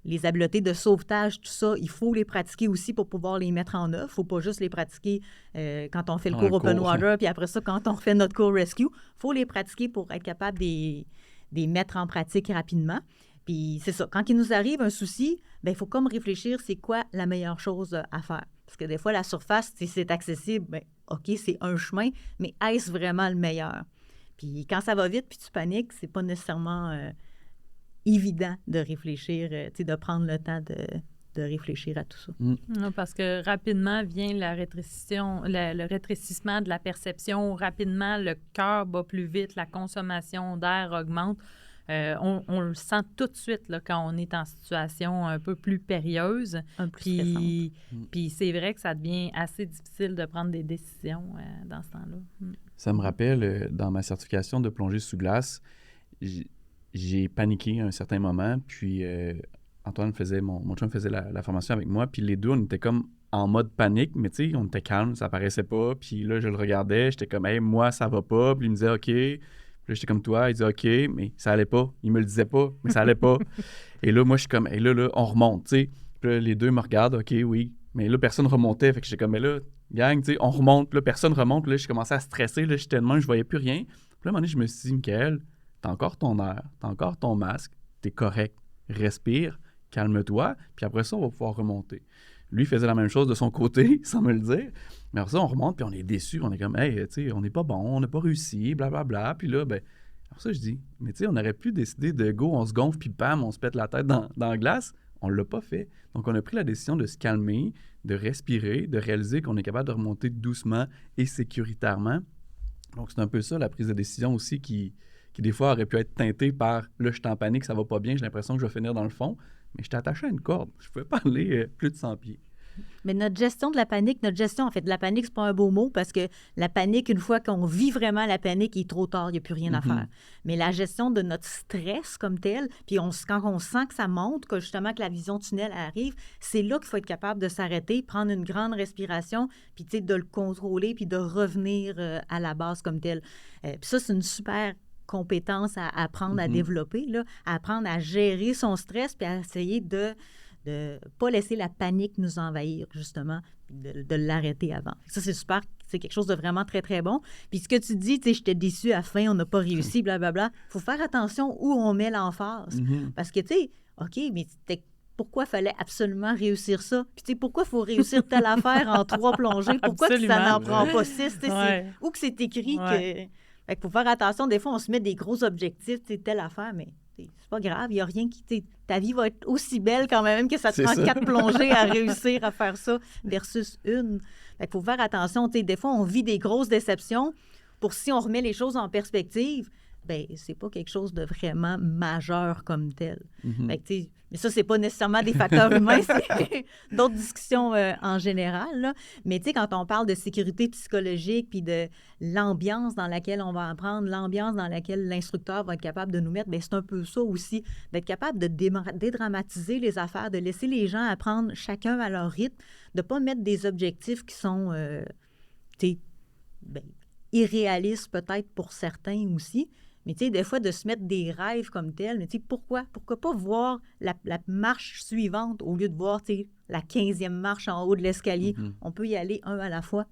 les habiletés de sauvetage, tout ça, il faut les pratiquer aussi pour pouvoir les mettre en œuvre. Il ne faut pas juste les pratiquer quand on fait le cours Open Water, puis après ça, quand on refait notre cours Rescue. Il faut les pratiquer pour être capable de les mettre en pratique rapidement. Puis c'est ça, quand il nous arrive un souci, bien, il faut comme réfléchir, c'est quoi la meilleure chose à faire. Parce que des fois, la surface, si c'est accessible, bien, OK, c'est un chemin, mais est-ce vraiment le meilleur? Puis quand ça va vite, puis tu paniques, c'est pas nécessairement évident de réfléchir, de prendre le temps de réfléchir à tout ça. Non, parce que rapidement vient le rétrécissement de la perception. Rapidement, le cœur bat plus vite, la consommation d'air augmente. On le sent tout de suite là, quand on est en situation un peu plus périlleuse. Puis c'est vrai que ça devient assez difficile de prendre des décisions dans ce temps-là. Ça me rappelle, dans ma certification de plongée sous glace, j'ai paniqué à un certain moment, puis Antoine mon chum faisait la formation avec moi, puis les deux, on était comme en mode panique, mais tu sais, on était calme, ça paraissait pas, puis là, je le regardais, j'étais comme « Hey, moi, ça va pas », puis il me disait « OK », puis là, j'étais comme toi, il disait « OK », mais ça allait pas, il me le disait pas, mais ça allait pas. Et là, moi, je suis comme « Hey, là, on remonte », tu sais, puis là, les deux me regardent « OK, oui », mais là, personne remontait, fait que j'étais comme « Mais là, gang, tu sais, on remonte », puis là, personne remonte, puis là, j'ai commencé à stresser, là, j'étais tellement, je voyais plus rien, puis là, à un moment donné, je me suis dit « Michael, t'as encore ton air, t'as encore ton masque, t'es correct, respire, calme-toi, puis après ça, on va pouvoir remonter. » Lui, il faisait la même chose de son côté, sans me le dire. Mais après ça, on remonte, puis on est déçus, on est comme « Hey, tu sais, on n'est pas bon, on n'a pas réussi, blablabla. » Puis là, ben, après ça, je dis « Mais tu sais, on aurait pu décider de go, on se gonfle, puis bam, on se pète la tête dans la glace. » On ne l'a pas fait. Donc, on a pris la décision de se calmer, de respirer, de réaliser qu'on est capable de remonter doucement et sécuritairement. Donc, c'est un peu ça, la prise de décision aussi, qui des fois aurait pu être teintée par « Là, je suis en panique, ça va pas bien, j'ai l'impression que je vais finir dans le fond. » Mais j'étais attaché à une corde. Je pouvais pas aller plus de 100 pieds. Mais notre gestion de la panique, en fait, de la panique, c'est pas un beau mot parce que la panique, une fois qu'on vit vraiment la panique, il est trop tard, il n'y a plus rien à faire. Mais la gestion de notre stress comme tel, puis quand on sent que ça monte, que justement que la vision tunnel arrive, c'est là qu'il faut être capable de s'arrêter, prendre une grande respiration, puis tu sais, de le contrôler, puis de revenir à la base comme tel. Puis ça, c'est une super compétence à apprendre à développer, là, à apprendre à gérer son stress, puis à essayer de pas laisser la panique nous envahir, justement, de l'arrêter avant. Ça, c'est super, c'est quelque chose de vraiment très, très bon. Puis ce que tu dis, tu sais, j'étais déçue à la fin, on n'a pas réussi, blablabla. Il faut faire attention où on met l'emphase. Parce que, tu sais, OK, mais pourquoi il fallait absolument réussir ça? Puis, tu sais, pourquoi il faut réussir telle affaire en 3 plongées? Pourquoi que ça n'en prend pas 6? Où que c'est écrit que... Fait qu'il faut faire attention. Des fois, on se met des gros objectifs, tu sais, telle affaire, mais... C'est pas grave, il n'y a rien qui... Ta vie va être aussi belle quand même que ça te prend 4 plongées à réussir à faire ça versus une. Fait qu'il faut faire attention. Des fois, on vit des grosses déceptions. Pour si on remet les choses en perspective, bien, c'est pas quelque chose de vraiment majeur comme tel. Fait que, mais ça, c'est pas nécessairement des facteurs humains, c'est d'autres discussions en général. Là. Mais quand on parle de sécurité psychologique puis de l'ambiance dans laquelle on va apprendre, l'ambiance dans laquelle l'instructeur va être capable de nous mettre, bien, c'est un peu ça aussi, d'être capable de dédramatiser les affaires, de laisser les gens apprendre chacun à leur rythme, de ne pas mettre des objectifs qui sont irréalistes peut-être pour certains aussi. Mais tu sais, des fois, de se mettre des rêves comme tels, mais tu sais, pourquoi? Pourquoi pas voir la marche suivante au lieu de voir, tu sais, la 15e marche en haut de l'escalier? On peut y aller un à la fois.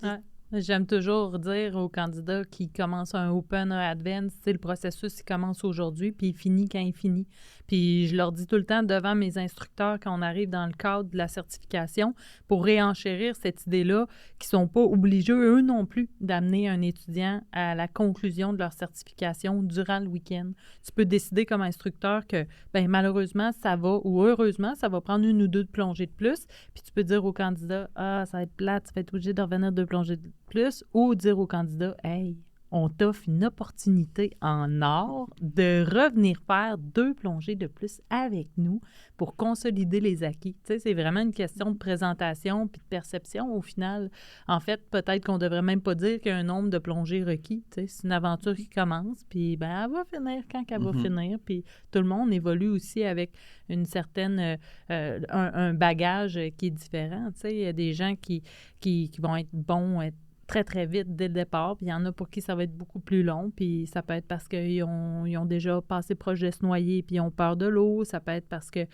Ouais. J'aime toujours dire aux candidats qui commencent un Open, un Advanced, le processus, il commence aujourd'hui, puis il finit quand il finit. Puis je leur dis tout le temps devant mes instructeurs quand on arrive dans le cadre de la certification pour réenchérir cette idée-là qu'ils ne sont pas obligés, eux non plus, d'amener un étudiant à la conclusion de leur certification durant le week-end. Tu peux décider comme instructeur que, bien, malheureusement, ça va, ou heureusement, ça va prendre 1 ou 2 plongées de plus, puis tu peux dire au candidat, « Ah, ça va être plate, tu vas être obligé de revenir 2 plongées de plus », ou dire au candidat, « Hey, on t'offre une opportunité en or de revenir faire 2 plongées de plus avec nous pour consolider les acquis. » Tu sais, c'est vraiment une question de présentation puis de perception au final. En fait, peut-être qu'on devrait même pas dire qu'il y a un nombre de plongées requis. Tu sais, c'est une aventure qui commence, puis ben, elle va finir quand elle va finir. Puis tout le monde évolue aussi avec une certaine un bagage qui est différent. Tu sais, il y a des gens qui vont être bons, très, très vite dès le départ. Puis il y en a pour qui ça va être beaucoup plus long. Puis ça peut être parce qu'ils ont déjà passé proche de se noyer puis ils ont peur de l'eau. Ça peut être parce que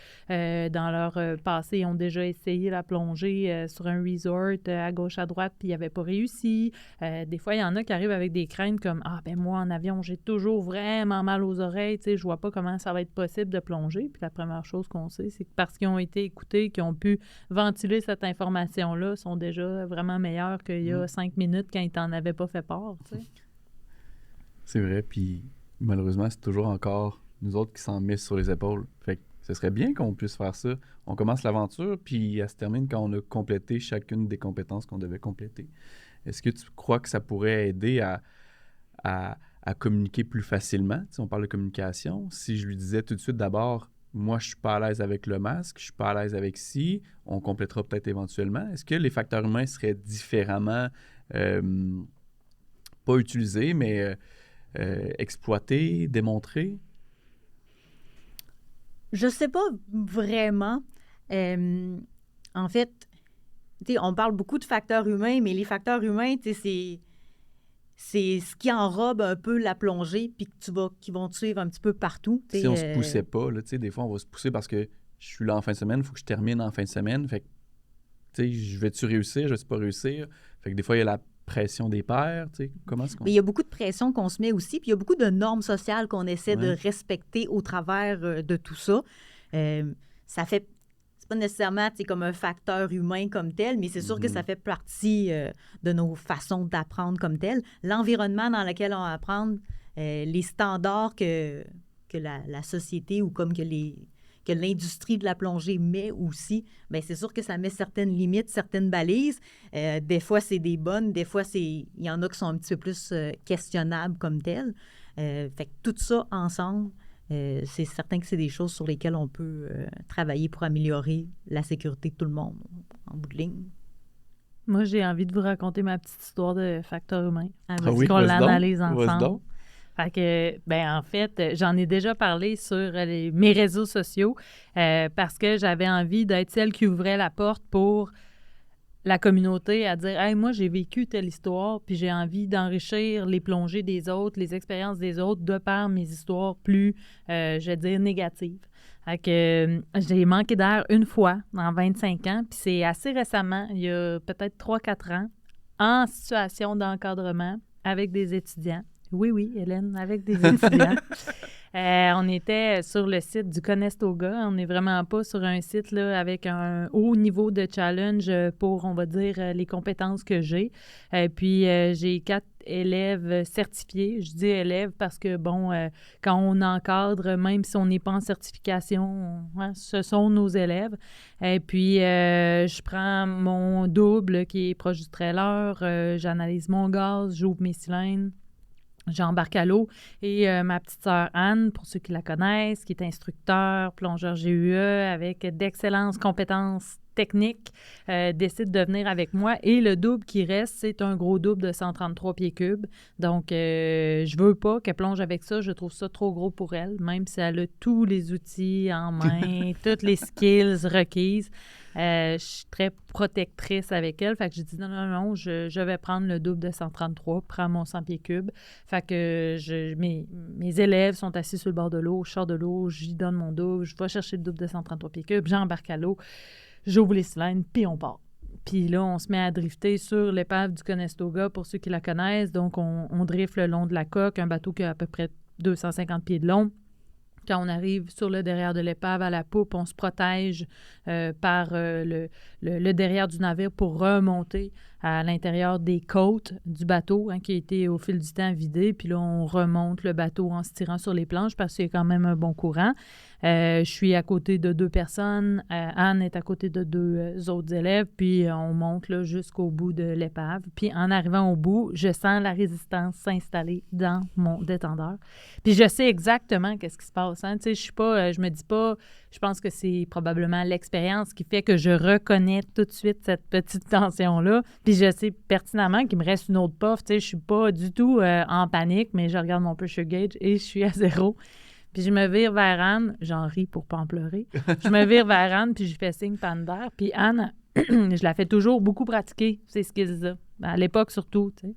dans leur passé, ils ont déjà essayé la plongée sur un resort à gauche, à droite, puis ils n'avaient pas réussi. Des fois, il y en a qui arrivent avec des craintes comme « Ah, ben moi, en avion, j'ai toujours vraiment mal aux oreilles. Tu sais, je vois pas comment ça va être possible de plonger. » Puis la première chose qu'on sait, c'est que parce qu'ils ont été écoutés, qu'ils ont pu ventiler cette information-là, sont déjà vraiment meilleurs qu'il y a 5 minutes quand il t'en avait pas fait part, tu sais. C'est vrai, puis malheureusement, c'est toujours encore nous autres qui s'en mettent sur les épaules. Fait que ce serait bien qu'on puisse faire ça. On commence l'aventure, puis elle se termine quand on a complété chacune des compétences qu'on devait compléter. Est-ce que tu crois que ça pourrait aider à communiquer plus facilement? On parle de communication. Si je lui disais tout de suite d'abord, moi, je suis pas à l'aise avec le masque, je suis pas à l'aise avec ci, on complétera peut-être éventuellement. Est-ce que les facteurs humains seraient différemment, pas utilisés, mais exploités, démontrés? Je sais pas vraiment. En fait, on parle beaucoup de facteurs humains, mais les facteurs humains, c'est ce qui enrobe un peu la plongée puis qui vont te suivre un petit peu partout. Si on se poussait pas, là, des fois, on va se pousser parce que je suis là en fin de semaine, il faut que je termine en fin de semaine. Fait que, je vais-tu réussir, je vais-tu pas réussir? Fait que des fois, il y a la pression des pairs, comment est-ce qu'on... Mais il y a beaucoup de pression qu'on se met aussi, puis il y a beaucoup de normes sociales qu'on essaie de respecter au travers de tout ça. Ça fait... C'est pas nécessairement comme un facteur humain comme tel, mais c'est sûr que ça fait partie de nos façons d'apprendre comme tel. L'environnement dans lequel on apprend, les standards que la société ou comme que l'industrie de la plongée met aussi, bien, c'est sûr que ça met certaines limites, certaines balises. Des fois, c'est des bonnes, des fois, il y en a qui sont un petit peu plus questionnables comme telles. Fait que tout ça ensemble, c'est certain que c'est des choses sur lesquelles on peut travailler pour améliorer la sécurité de tout le monde, en bout de ligne. Moi, j'ai envie de vous raconter ma petite histoire de facteur humain. Oui, qu'on l'analyse ensemble. Donc. Fait que, en fait, j'en ai déjà parlé sur mes réseaux sociaux parce que j'avais envie d'être celle qui ouvrait la porte pour la communauté à dire « Hey, moi, j'ai vécu telle histoire, puis j'ai envie d'enrichir les plongées des autres, les expériences des autres de par mes histoires plus, je vais dire, négatives. » Fait que j'ai manqué d'air une fois en 25 ans, puis c'est assez récemment, il y a peut-être 3-4 ans, en situation d'encadrement avec des étudiants. Oui, Hélène, avec des étudiants. On était sur le site du Conestoga. On n'est vraiment pas sur un site là, avec un haut niveau de challenge pour, on va dire, les compétences que j'ai. Puis, j'ai 4 élèves certifiés. Je dis élèves parce que, bon, quand on encadre, même si on n'est pas en certification, ce sont nos élèves. Et puis, je prends mon double qui est proche du trailer, j'analyse mon gaz, j'ouvre mes cylindres. J'embarque à l'eau et ma petite sœur Anne, pour ceux qui la connaissent, qui est instructeur, plongeur GUE avec d'excellentes compétences techniques, décide de venir avec moi. Et le double qui reste, c'est un gros double de 133 pieds cubes. Donc, je veux pas qu'elle plonge avec ça. Je trouve ça trop gros pour elle, même si elle a tous les outils en main, toutes les skills requises. Je suis très protectrice avec elle. Fait que j'ai dit non, je vais prendre le double de 133, prends mon 100 pieds cubes. Fait que mes élèves sont assis sur le bord de l'eau, je sors de l'eau, j'y donne mon double, je vais chercher le double de 133 pieds cubes, j'embarque à l'eau, j'ouvre les cylindres, puis on part. Puis là, on se met à drifter sur l'épave du Conestoga, pour ceux qui la connaissent. Donc, on drift le long de la coque, un bateau qui a à peu près 250 pieds de long. Quand on arrive sur le derrière de l'épave, à la poupe, on se protège par le derrière du navire pour remonter à l'intérieur des côtes du bateau qui a été au fil du temps vidé. Puis là, on remonte le bateau en se tirant sur les planches parce qu'il y a quand même un bon courant. Je suis à côté de 2 personnes. Anne est à côté de 2 autres élèves. Puis on monte là, jusqu'au bout de l'épave. Puis en arrivant au bout, je sens la résistance s'installer dans mon détendeur. Puis je sais exactement qu'est-ce qui se passe. Tu sais, je me dis pas, je pense que c'est probablement l'expérience qui fait que je reconnais tout de suite cette petite tension-là. Puis je sais pertinemment qu'il me reste une autre puff. Tu sais, je suis pas du tout en panique, mais je regarde mon pressure gauge et je suis à 0. Puis je me vire vers Anne, j'en ris pour pas en pleurer. Je me vire vers Anne, puis je fais signe panne d'air. Puis Anne, je la fais toujours beaucoup pratiquer, ces skills-là. À l'époque surtout, tu sais.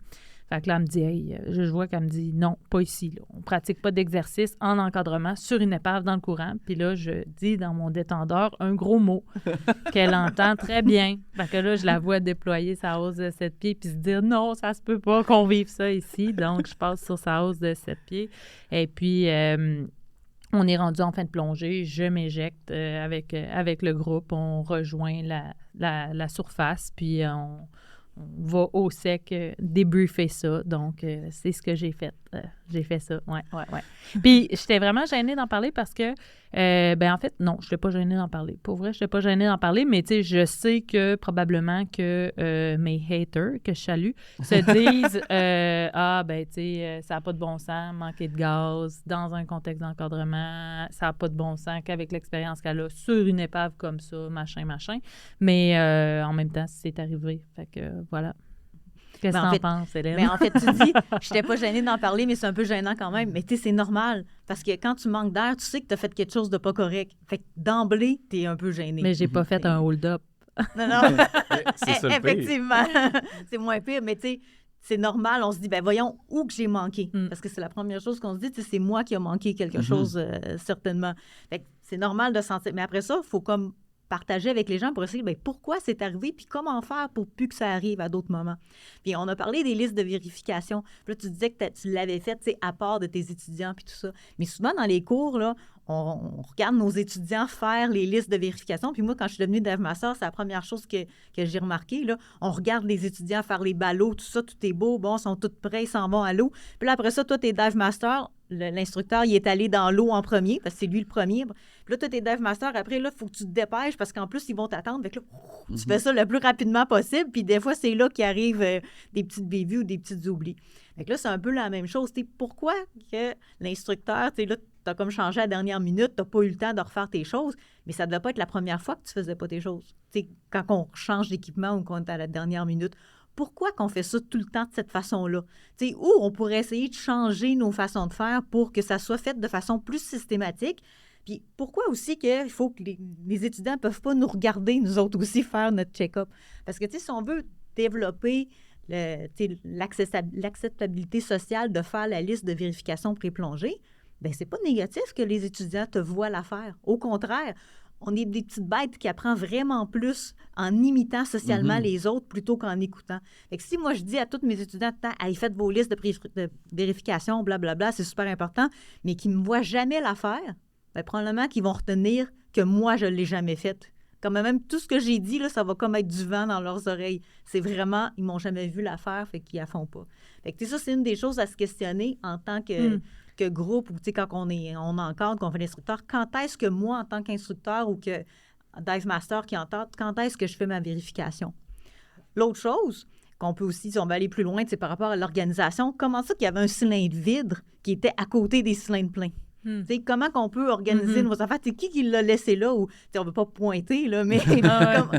Fait que là, elle me dit, hey, je vois qu'elle me dit, non, pas ici. Là. On pratique pas d'exercice en encadrement sur une épave dans le courant. Puis là, je dis dans mon détendeur un gros mot qu'elle entend très bien. Fait que là, je la vois déployer sa hausse de 7 pieds puis se dire, non, ça se peut pas qu'on vive ça ici. Donc, je passe sur sa hausse de 7 pieds. Et puis, on est rendu en fin de plongée. Je m'éjecte avec le groupe. On rejoint la surface. Puis, on va au sec débriefer ça. Donc, c'est ce que j'ai fait. J'ai fait ça, ouais. Puis, j'étais vraiment gênée d'en parler parce que, en fait, non, je n'étais pas gênée d'en parler. Pour vrai, je n'étais pas gênée d'en parler, mais tu sais, je sais que probablement que mes haters, que je salue, se disent ça n'a pas de bon sens, manquer de gaz, dans un contexte d'encadrement, ça n'a pas de bon sens qu'avec l'expérience qu'elle a sur une épave comme ça, machin. Mais en même temps, c'est arrivé. Fait que voilà. Qu'est-ce que t'en penses, Hélène? Mais en fait, tu dis, je n'étais pas gênée d'en parler, mais c'est un peu gênant quand même. Mais tu sais, c'est normal. Parce que quand tu manques d'air, tu sais que tu as fait quelque chose de pas correct. Fait que d'emblée, tu es un peu gêné. Mais j'ai pas fait un hold-up. Non. C'est ça le pire. Effectivement. C'est moins pire, mais tu sais, c'est normal. On se dit, voyons où que j'ai manqué. Parce que c'est la première chose qu'on se dit, c'est moi qui ai manqué quelque chose, certainement. Fait que c'est normal de sentir. Mais après ça, il faut comme partager avec les gens pour essayer pourquoi c'est arrivé puis comment faire pour plus que ça arrive à d'autres moments. Puis on a parlé des listes de vérification. Puis là, tu disais que tu l'avais fait à part de tes étudiants puis tout ça. Mais souvent, dans les cours, là, on regarde nos étudiants faire les listes de vérification. Puis moi, quand je suis devenue Dev Master, c'est la première chose que j'ai remarqué. Là. On regarde les étudiants faire les ballots, tout ça, tout est beau. Bon, ils sont tous prêts, ils s'en vont à l'eau. Puis là, après ça, toi, t'es Dev Master. L'instructeur, il est allé dans l'eau en premier, parce que c'est lui le premier. Puis là, toi, t'es Dev Master. Après, là, il faut que tu te dépêches, parce qu'en plus, ils vont t'attendre. Fait que là, tu fais ça le plus rapidement possible. Puis des fois, c'est là qu'arrivent des petites bévues ou des petites oublis. Fait que là, c'est un peu la même chose. Pourquoi que l'instructeur, là, tu as comme changé à la dernière minute, tu n'as pas eu le temps de refaire tes choses, mais ça ne devait pas être la première fois que tu ne faisais pas tes choses. Quand on change d'équipement ou qu'on est à la dernière minute, pourquoi qu'on fait ça tout le temps de cette façon-là? Ou on pourrait essayer de changer nos façons de faire pour que ça soit fait de façon plus systématique. Puis pourquoi aussi qu'il faut que les étudiants ne peuvent pas nous regarder, nous autres aussi, faire notre check-up? Parce que si on veut développer l'acceptabilité sociale de faire la liste de vérification pré-plongée, bien, c'est pas négatif que les étudiants te voient la faire. Au contraire, on est des petites bêtes qui apprennent vraiment plus en imitant socialement les autres plutôt qu'en écoutant. Fait que si moi, je dis à tous mes étudiants, allez, faites vos listes de vérification, blablabla, c'est super important, mais qu'ils ne me voient jamais la faire, bien, probablement qu'ils vont retenir que moi, je ne l'ai jamais faite. Comme même tout ce que j'ai dit, là, ça va comme être du vent dans leurs oreilles. C'est vraiment, ils m'ont jamais vu la faire, fait qu'ils la font pas. Fait que ça, c'est une des choses à se questionner en tant que groupe, ou quand on encadre, qu'on fait l'instructeur, quand est-ce que moi, en tant qu'instructeur ou que Dive Master qui encadre, quand est-ce que je fais ma vérification? L'autre chose qu'on peut aussi, si on veut aller plus loin, c'est par rapport à l'organisation, comment ça qu'il y avait un cylindre vide qui était à côté des cylindres pleins? Comment qu'on peut organiser nos affaires? C'est qui l'a laissé là? Ou on ne veut pas pointer, là, mais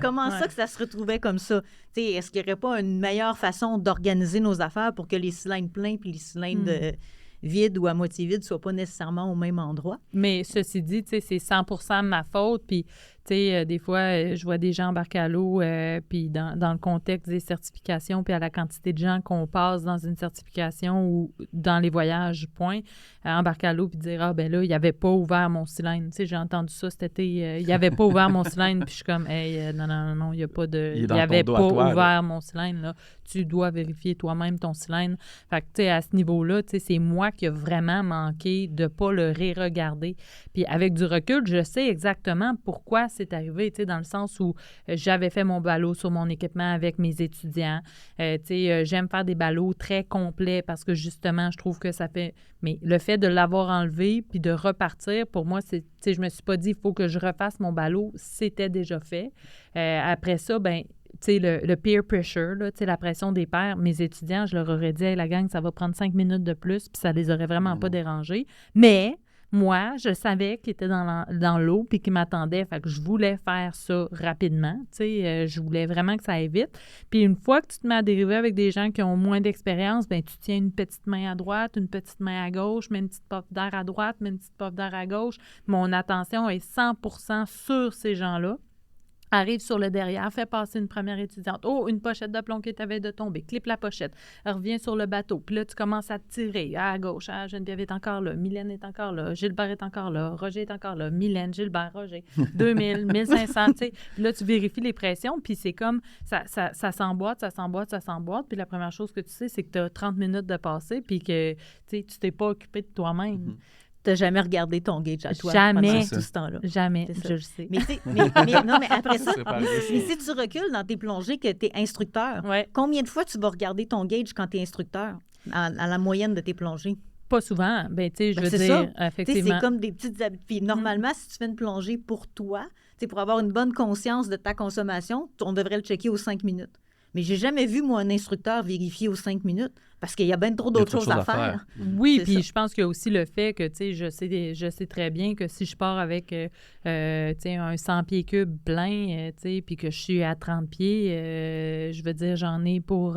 comment ça que ça se retrouvait comme ça? Est-ce qu'il n'y aurait pas une meilleure façon d'organiser nos affaires pour que les cylindres pleins puis les cylindres vides ou à moitié vides ne soient pas nécessairement au même endroit? Mais ceci dit, c'est 100% de ma faute. Puis, des fois, je vois des gens embarquer à l'eau, puis dans le contexte des certifications, puis à la quantité de gens qu'on passe dans une certification ou dans les voyages, embarquer à l'eau puis dire, là, il n'avait pas ouvert mon cylindre. J'ai entendu ça cet été, il n'avait pas ouvert mon cylindre, puis je suis comme, non, il n'y a pas de... Il n'avait pas ouvert mon cylindre, là. Tu dois vérifier toi-même ton cylindre. Fait que, à ce niveau-là, c'est moi qui a vraiment manqué de ne pas le ré-regarder. Puis avec du recul, je sais exactement pourquoi c'est arrivé, dans le sens où j'avais fait mon ballot sur mon équipement avec mes étudiants. J'aime faire des ballots très complets parce que, justement, je trouve que ça fait... Mais le fait de l'avoir enlevé puis de repartir, pour moi, c'est... je me suis pas dit, il faut que je refasse mon ballot. C'était déjà fait. Après ça, le peer pressure, là, la pression des pairs, mes étudiants, je leur aurais dit, hey, la gang, ça va prendre 5 minutes de plus, puis ça les aurait vraiment pas dérangés. Mais moi, je savais qu'ils étaient dans l'eau puis qu'ils m'attendaient, fait que je voulais faire ça rapidement. Je voulais vraiment que ça aille vite. Puis une fois que tu te mets à dériver avec des gens qui ont moins d'expérience, tu tiens une petite main à droite, une petite main à gauche, mets une petite puff d'air à droite, mets une petite puff d'air à gauche. Mon attention est 100% sur ces gens-là. Arrive sur le derrière, fait passer une première étudiante. Oh, une pochette de plomb qui t'avait de tomber. Clip la pochette. Reviens sur le bateau. Puis là, tu commences à te tirer à gauche. Ah, Geneviève est encore là. Mylène est encore là. Gilbert est encore là. Roger est encore là. Mylène, Gilbert, Roger. 2000, 1500, tu sais. Puis là, tu vérifies les pressions. Puis c'est comme, ça s'emboîte, ça s'emboîte, ça s'emboîte. Puis la première chose que tu sais, c'est que tu as 30 minutes de passer. Puis que, tu t'es pas occupé de toi-même. Tu n'as jamais regardé ton gauge à toi jamais, tout ce temps-là. Jamais, je le sais. Mais non, mais après ça, mais si tu recules dans tes plongées que tu es instructeur, combien de fois tu vas regarder ton gauge quand tu es instructeur, à la moyenne de tes plongées? pas souvent. Ben, tu sais, je Ben, veux c'est dire, ça. effectivement. C'est comme des petites habitudes. Puis normalement, si tu fais une plongée pour toi, pour avoir une bonne conscience de ta consommation, on devrait le checker aux 5 minutes. Mais j'ai jamais vu, moi, un instructeur vérifier aux 5 minutes parce qu'il y a bien trop d'autres choses à faire. Oui, C'est puis ça. je pense qu'il y a aussi le fait que, tu sais, je sais très bien que si je pars avec, tu sais, un 100 pieds cubes plein, tu sais, puis que je suis à 30 pieds, je veux dire, j'en ai pour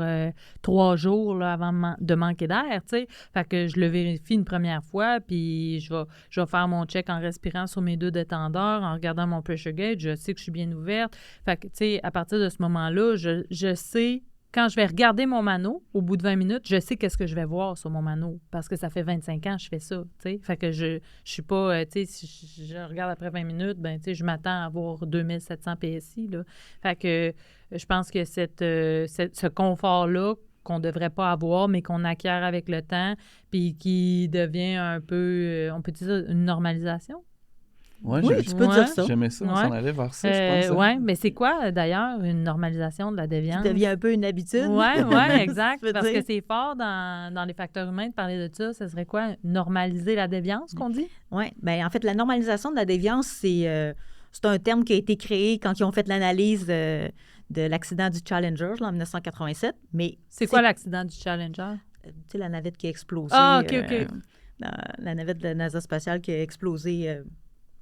3 jours là, avant de manquer d'air, tu sais. Fait que je le vérifie une première fois, puis je vais faire mon check en respirant sur mes 2 détendeurs, en regardant mon pressure gauge, je sais que je suis bien ouverte. Fait que, tu sais, à partir de ce moment-là, je sais... Quand je vais regarder mon mano, au bout de 20 minutes, je sais qu'est-ce que je vais voir sur mon mano parce que ça fait 25 ans que je fais ça, tu sais. Fait que je suis pas, tu sais, si je regarde après 20 minutes, ben tu sais, je m'attends à avoir 2700 PSI, là. Fait que je pense que ce confort-là qu'on devrait pas avoir, mais qu'on acquiert avec le temps, puis qui devient un peu, on peut dire une normalisation. Ouais, Oui, tu peux dire ça. J'aimais ça, on s'en allait vers ça, je pense. Oui, mais c'est quoi, d'ailleurs, une normalisation de la déviance? Qui devient un peu une habitude. Oui, exact. Tu peux Parce dire. que c'est fort dans les facteurs humains de parler de ça. Ce serait quoi? Normaliser la déviance, qu'on dit? Oui, bien, en fait, la normalisation de la déviance, c'est un terme qui a été créé quand ils ont fait l'analyse de l'accident du Challenger là, en 1987. Mais C'est quoi l'accident du Challenger? Tu sais, la navette qui a explosé. Ah, OK. La navette de la NASA spatiale qui a explosé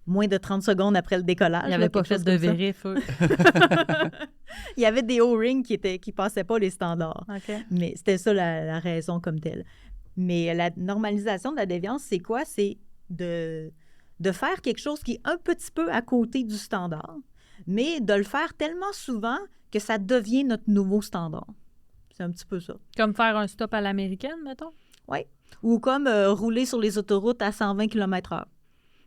moins de 30 secondes après le décollage. Il n'avait pas fait de vérif, eux. Il y avait des O-rings qui passaient pas les standards. OK. Mais c'était ça la raison comme telle. Mais la normalisation de la déviance, c'est quoi? C'est de faire quelque chose qui est un petit peu à côté du standard, mais de le faire tellement souvent que ça devient notre nouveau standard. C'est un petit peu ça. Comme faire un stop à l'américaine, mettons? Oui. Ou comme rouler sur les autoroutes à 120 km/h.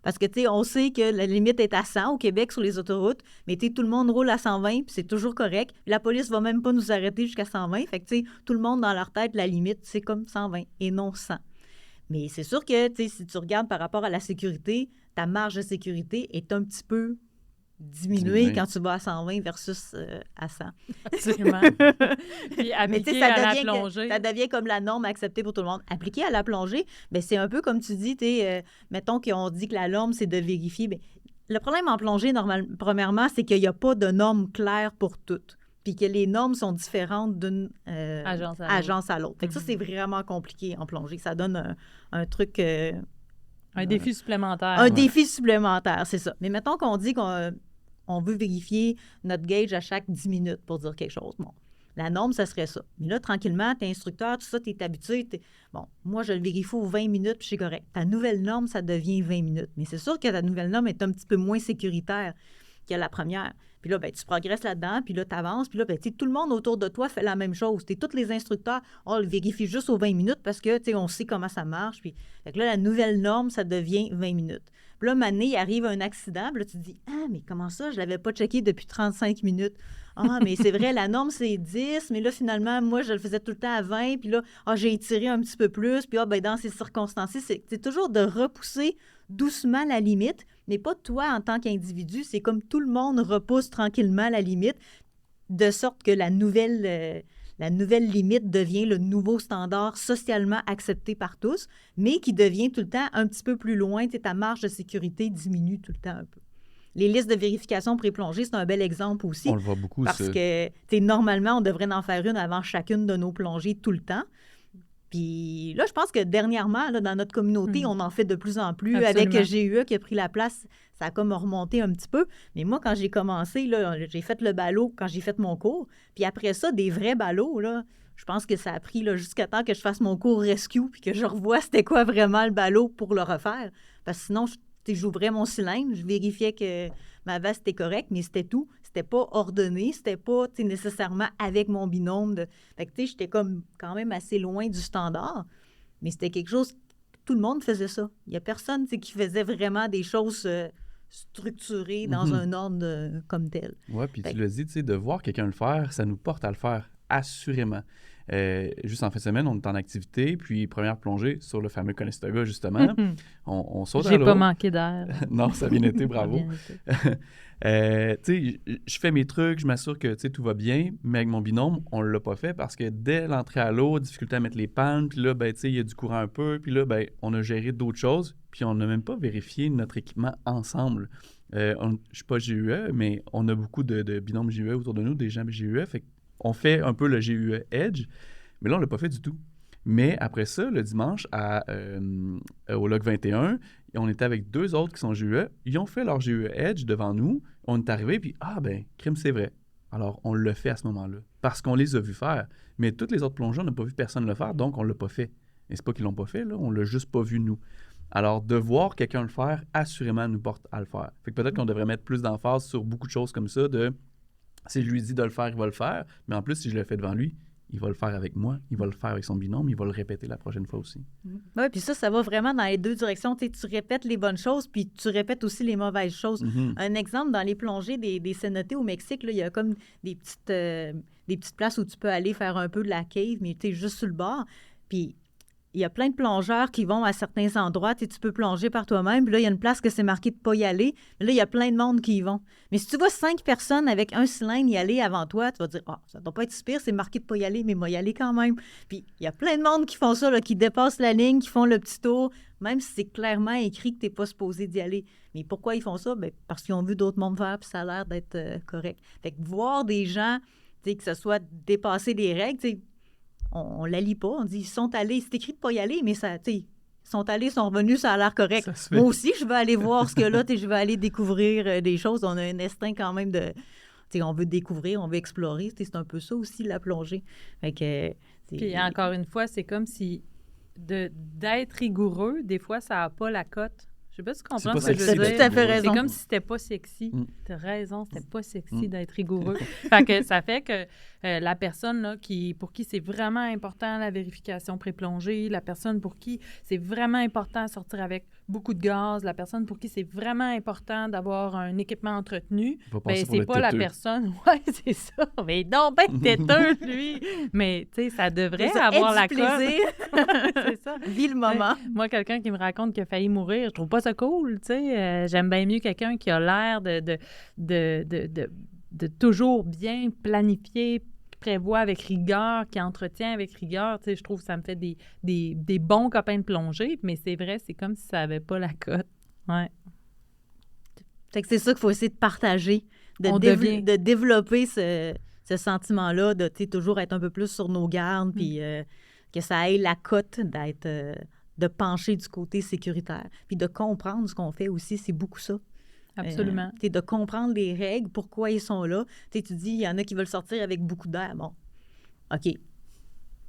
Parce que, tu sais, on sait que la limite est à 100 au Québec sur les autoroutes, mais tu sais, tout le monde roule à 120, puis c'est toujours correct. La police va même pas nous arrêter jusqu'à 120. Fait que, tu sais, tout le monde dans leur tête, la limite, c'est comme 120 et non 100. Mais c'est sûr que, tu sais, si tu regardes par rapport à la sécurité, ta marge de sécurité est un petit peu diminuée quand tu vas à 120 versus à 100. Absolument. Puis appliquer à la plongée. Ça devient comme la norme acceptée pour tout le monde. Appliquer à la plongée, bien, c'est un peu comme tu dis, mettons qu'on dit que la norme, c'est de vérifier. Bien, le problème en plongée, premièrement, c'est qu'il n'y a pas de norme claire pour toutes. Puis que les normes sont différentes d'une agence à l'autre. Fait que ça, c'est vraiment compliqué en plongée. Ça donne un truc... un défi supplémentaire. Un défi supplémentaire, c'est ça. Mais mettons qu'on dit qu'on veut vérifier notre gauge à chaque 10 minutes pour dire quelque chose. Bon, la norme, ça serait ça. Mais là, tranquillement, t'es instructeur, tout ça, t'es habitué. Bon, moi, je le vérifie aux 20 minutes, puis c'est correct. Ta nouvelle norme, ça devient 20 minutes. Mais c'est sûr que ta nouvelle norme est un petit peu moins sécuritaire que la première. Puis là, ben, tu progresses là-dedans, puis là, tu avances, puis là, ben, tout le monde autour de toi fait la même chose. Tous les instructeurs, on le vérifie juste aux 20 minutes parce que, on sait comment ça marche. Puis fait que là, la nouvelle norme, ça devient 20 minutes. Puis là, maintenant, il arrive un accident, puis là, tu te dis, ah, mais comment ça, je l'avais pas checké depuis 35 minutes. Ah, mais c'est vrai, la norme, c'est 10, mais là, finalement, moi, je le faisais tout le temps à 20, puis là, j'ai étiré un petit peu plus, puis ben, dans ces circonstances-ci, c'est toujours de repousser doucement la limite, mais pas toi en tant qu'individu, c'est comme tout le monde repousse tranquillement la limite, de sorte que la nouvelle limite devient le nouveau standard socialement accepté par tous, mais qui devient tout le temps un petit peu plus loin, ta marge de sécurité diminue tout le temps un peu. Les listes de vérification pré-plongée, c'est un bel exemple aussi. On le voit beaucoup, parce que, normalement, on devrait en faire une avant chacune de nos plongées tout le temps. Puis là, je pense que dernièrement, là, dans notre communauté, on en fait de plus en plus. Absolument. Avec GUE qui a pris la place, ça a comme remonté un petit peu. Mais moi, quand j'ai commencé, là, j'ai fait le ballot quand j'ai fait mon cours. Puis après ça, des vrais ballots, là, je pense que ça a pris là, jusqu'à temps que je fasse mon cours rescue puis que je revoie c'était quoi vraiment le ballot pour le refaire. Parce que sinon, j'ouvrais mon cylindre, je vérifiais que ma veste était correcte, mais c'était tout. C'était pas ordonné, c'était pas nécessairement avec mon binôme. Fait que j'étais comme quand même assez loin du standard, mais c'était quelque chose, tout le monde faisait ça. Il y a personne qui faisait vraiment des choses structurées dans un ordre comme tel. Oui, puis tu l'as dit, de voir quelqu'un le faire, ça nous porte à le faire, assurément. Juste en fin de semaine, on est en activité, puis première plongée sur le fameux Conestoga, justement. On saute à l'eau. J'ai pas manqué d'air. Non, ça a bien été, Ça a bravo. bien été. Tu sais, je fais mes trucs, je m'assure que tout va bien, mais avec mon binôme, on l'a pas fait parce que dès l'entrée à l'eau, difficulté à mettre les pannes, puis là, ben, il y a du courant un peu, puis là, ben, on a géré d'autres choses, puis on n'a même pas vérifié notre équipement ensemble. Je suis pas GUE, mais on a beaucoup de binômes GUE autour de nous, des gens GUE, fait qu'on fait un peu le GUE Edge, mais là, on l'a pas fait du tout. Mais après ça, le dimanche, au Log 21, on était avec 2 autres qui sont GUE. Ils ont fait leur GUE Edge devant nous. On est arrivé, puis ben, crime, c'est vrai. Alors, on l'a fait à ce moment-là, parce qu'on les a vus faire. Mais toutes les autres plongeurs, on n'a pas vu personne le faire, donc on l'a pas fait. Et c'est pas qu'ils l'ont pas fait, là, on l'a juste pas vu, nous. Alors, de voir quelqu'un le faire, assurément, nous porte à le faire. Fait que peut-être qu'on devrait mettre plus d'emphase sur beaucoup de choses comme ça, si je lui dis de le faire, il va le faire, mais en plus, si je le fais devant lui, il va le faire avec moi, il va le faire avec son binôme, il va le répéter la prochaine fois aussi. Oui, puis ça va vraiment dans les deux directions. Tu répètes les bonnes choses, puis tu répètes aussi les mauvaises choses. Un exemple, dans les plongées des cénotés au Mexique, là, il y a comme des petites places où tu peux aller faire un peu de la cave, mais tu es juste sur le bord. Puis il y a plein de plongeurs qui vont à certains endroits. Tu peux plonger par toi-même. Puis là, il y a une place que c'est marqué de ne pas y aller. Mais là, il y a plein de monde qui y vont. Mais si tu vois 5 personnes avec un cylindre y aller avant toi, tu vas dire « Ah, ça ne doit pas être si pire, c'est marqué de ne pas y aller, mais moi y aller quand même. » Puis il y a plein de monde qui font ça, là, qui dépassent la ligne, qui font le petit tour, même si c'est clairement écrit que tu n'es pas supposé d'y aller. Mais pourquoi ils font ça? Bien, parce qu'ils ont vu d'autres mondes faire, puis ça a l'air d'être correct. Fait que voir des gens, que ce soit dépasser les règles, on ne la lit pas. On dit, ils sont allés. C'est écrit de ne pas y aller, mais ça, ils sont allés, sont revenus, ça a l'air correct. Moi aussi, je veux aller voir ce que là, je veux aller découvrir des choses. On a un instinct quand même de... on veut découvrir, on veut explorer. C'est un peu ça aussi, la plongée. Fait que, puis encore une fois, c'est comme si d'être rigoureux, des fois, ça n'a pas la cote. Je sais pas si tu comprends ce que je veux dire. Tu as tout à fait raison. C'est comme si c'était pas sexy. Tu as raison, c'était pas sexy d'être rigoureux. Fait que ça fait que la personne là, pour qui c'est vraiment important la vérification pré-plongée, la personne pour qui c'est vraiment important de sortir avec beaucoup de gaz, la personne pour qui c'est vraiment important d'avoir un équipement entretenu, ben c'est pas la personne. Ouais, c'est ça. Mais non, têteux, lui. Mais tu sais, ça devrait avoir la cote. C'est ça. Vis le moment. Moi, quelqu'un qui me raconte qu'il a failli mourir, je trouve pas ça cool, tu sais. J'aime bien mieux quelqu'un qui a l'air de toujours bien planifier, qui prévoit avec rigueur, qui entretient avec rigueur. Tu sais, je trouve que ça me fait des bons copains de plongée, mais c'est vrai, c'est comme si ça n'avait pas la cote. Ouais. Fait que c'est ça qu'il faut essayer de partager, de développer ce sentiment-là, de toujours être un peu plus sur nos gardes, puis que ça ait la cote d'être... de pencher du côté sécuritaire. Puis de comprendre ce qu'on fait aussi, c'est beaucoup ça. Absolument. De comprendre les règles, pourquoi ils sont là. Tu dis, il y en a qui veulent sortir avec beaucoup d'air. Bon, OK,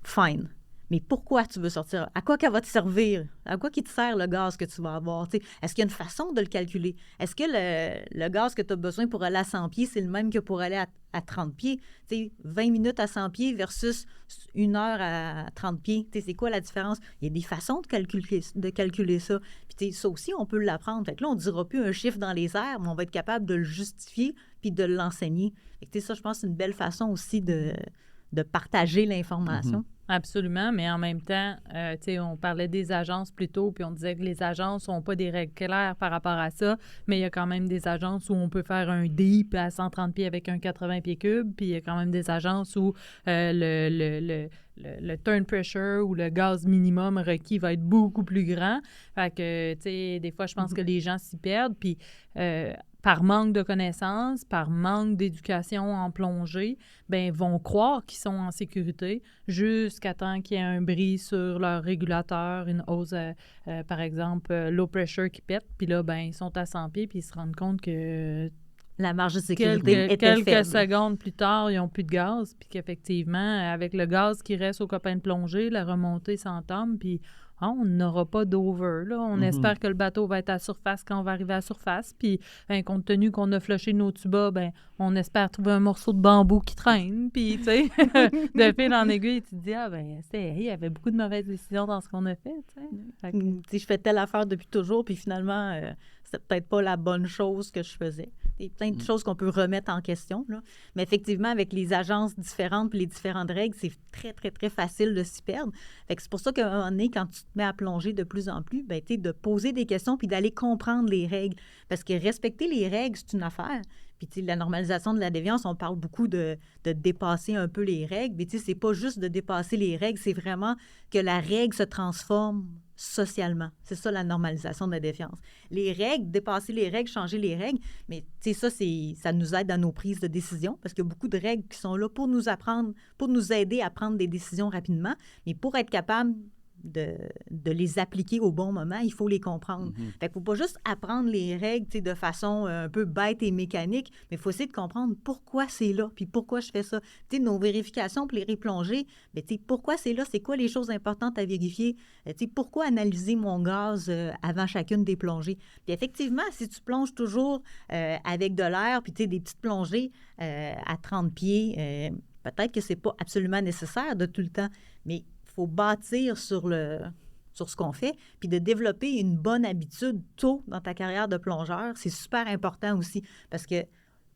fine. Mais pourquoi tu veux sortir? À quoi qu'elle va te servir? À quoi qui te sert le gaz que tu vas avoir? Est-ce qu'il y a une façon de le calculer? Est-ce que le gaz que tu as besoin pour aller à 100 pieds, c'est le même que pour aller à 30 pieds? 20 minutes à 100 pieds versus 1 heure à 30 pieds. C'est quoi la différence? Il y a des façons de calculer ça. Puis ça aussi, on peut l'apprendre. Fait que là, on ne dira plus un chiffre dans les airs, mais on va être capable de le justifier puis de l'enseigner. Fait que ça, je pense, c'est une belle façon aussi de partager l'information. Absolument, mais en même temps, on parlait des agences plus tôt, puis on disait que les agences n'ont pas des règles claires par rapport à ça, mais il y a quand même des agences où on peut faire un deep à 130 pieds avec un 80 pieds cubes, puis il y a quand même des agences où le turn pressure ou le gaz minimum requis va être beaucoup plus grand. Fait que, des fois, je pense que les gens s'y perdent, puis par manque de connaissances, par manque d'éducation en plongée, ben vont croire qu'ils sont en sécurité jusqu'à temps qu'il y ait un bris sur leur régulateur, une hausse, par exemple, low pressure qui pète, puis là, ben ils sont à 100 pieds, puis ils se rendent compte que la marge de sécurité était faible. Quelques secondes plus tard, ils n'ont plus de gaz, puis qu'effectivement, avec le gaz qui reste au copain de plongée, la remontée s'entame, puis on n'aura pas d'over. Là. On espère que le bateau va être à surface quand on va arriver à surface. Puis, compte tenu qu'on a flushé nos tubas, on espère trouver un morceau de bambou qui traîne. Puis, tu sais, de fil en aiguille, tu te dis, il y avait beaucoup de mauvaises décisions dans ce qu'on a fait. Je fais telle affaire depuis toujours, puis finalement, c'est peut-être pas la bonne chose que je faisais. Il y a plein de choses qu'on peut remettre en question, là. Mais effectivement, avec les agences différentes puis les différentes règles, c'est très, très, très facile de s'y perdre. Fait que c'est pour ça qu'à un moment donné, quand tu te mets à plonger de plus en plus, ben, de poser des questions puis d'aller comprendre les règles. Parce que respecter les règles, c'est une affaire. Puis, la normalisation de la déviance, on parle beaucoup de dépasser un peu les règles. Mais c'est pas juste de dépasser les règles, c'est vraiment que la règle se transforme socialement. C'est ça, la normalisation de la défiance. Les règles, dépasser les règles, changer les règles, mais ça nous aide dans nos prises de décision parce qu'il y a beaucoup de règles qui sont là pour nous apprendre, pour nous aider à prendre des décisions rapidement, mais pour être capable de les appliquer au bon moment, il faut les comprendre. Fait qu'il ne faut pas juste apprendre les règles de façon un peu bête et mécanique, mais il faut essayer de comprendre pourquoi c'est là, puis pourquoi je fais ça. Nos vérifications pour les replongées, pourquoi c'est là, c'est quoi les choses importantes à vérifier, pourquoi analyser mon gaz avant chacune des plongées. Puis effectivement, si tu plonges toujours avec de l'air, puis des petites plongées à 30 pieds, peut-être que c'est pas absolument nécessaire de tout le temps, mais il faut bâtir sur ce qu'on fait, puis de développer une bonne habitude tôt dans ta carrière de plongeur, c'est super important aussi, parce que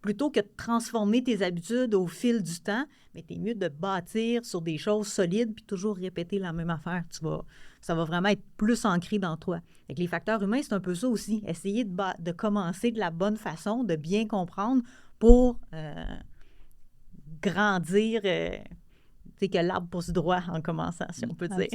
plutôt que de transformer tes habitudes au fil du temps, mais t'es mieux de bâtir sur des choses solides, puis toujours répéter la même affaire. Ça va vraiment être plus ancré dans toi. Avec les facteurs humains, c'est un peu ça aussi. Essayer de commencer de la bonne façon, de bien comprendre pour grandir... que l'arbre pousse droit en commençant, si on peut dire.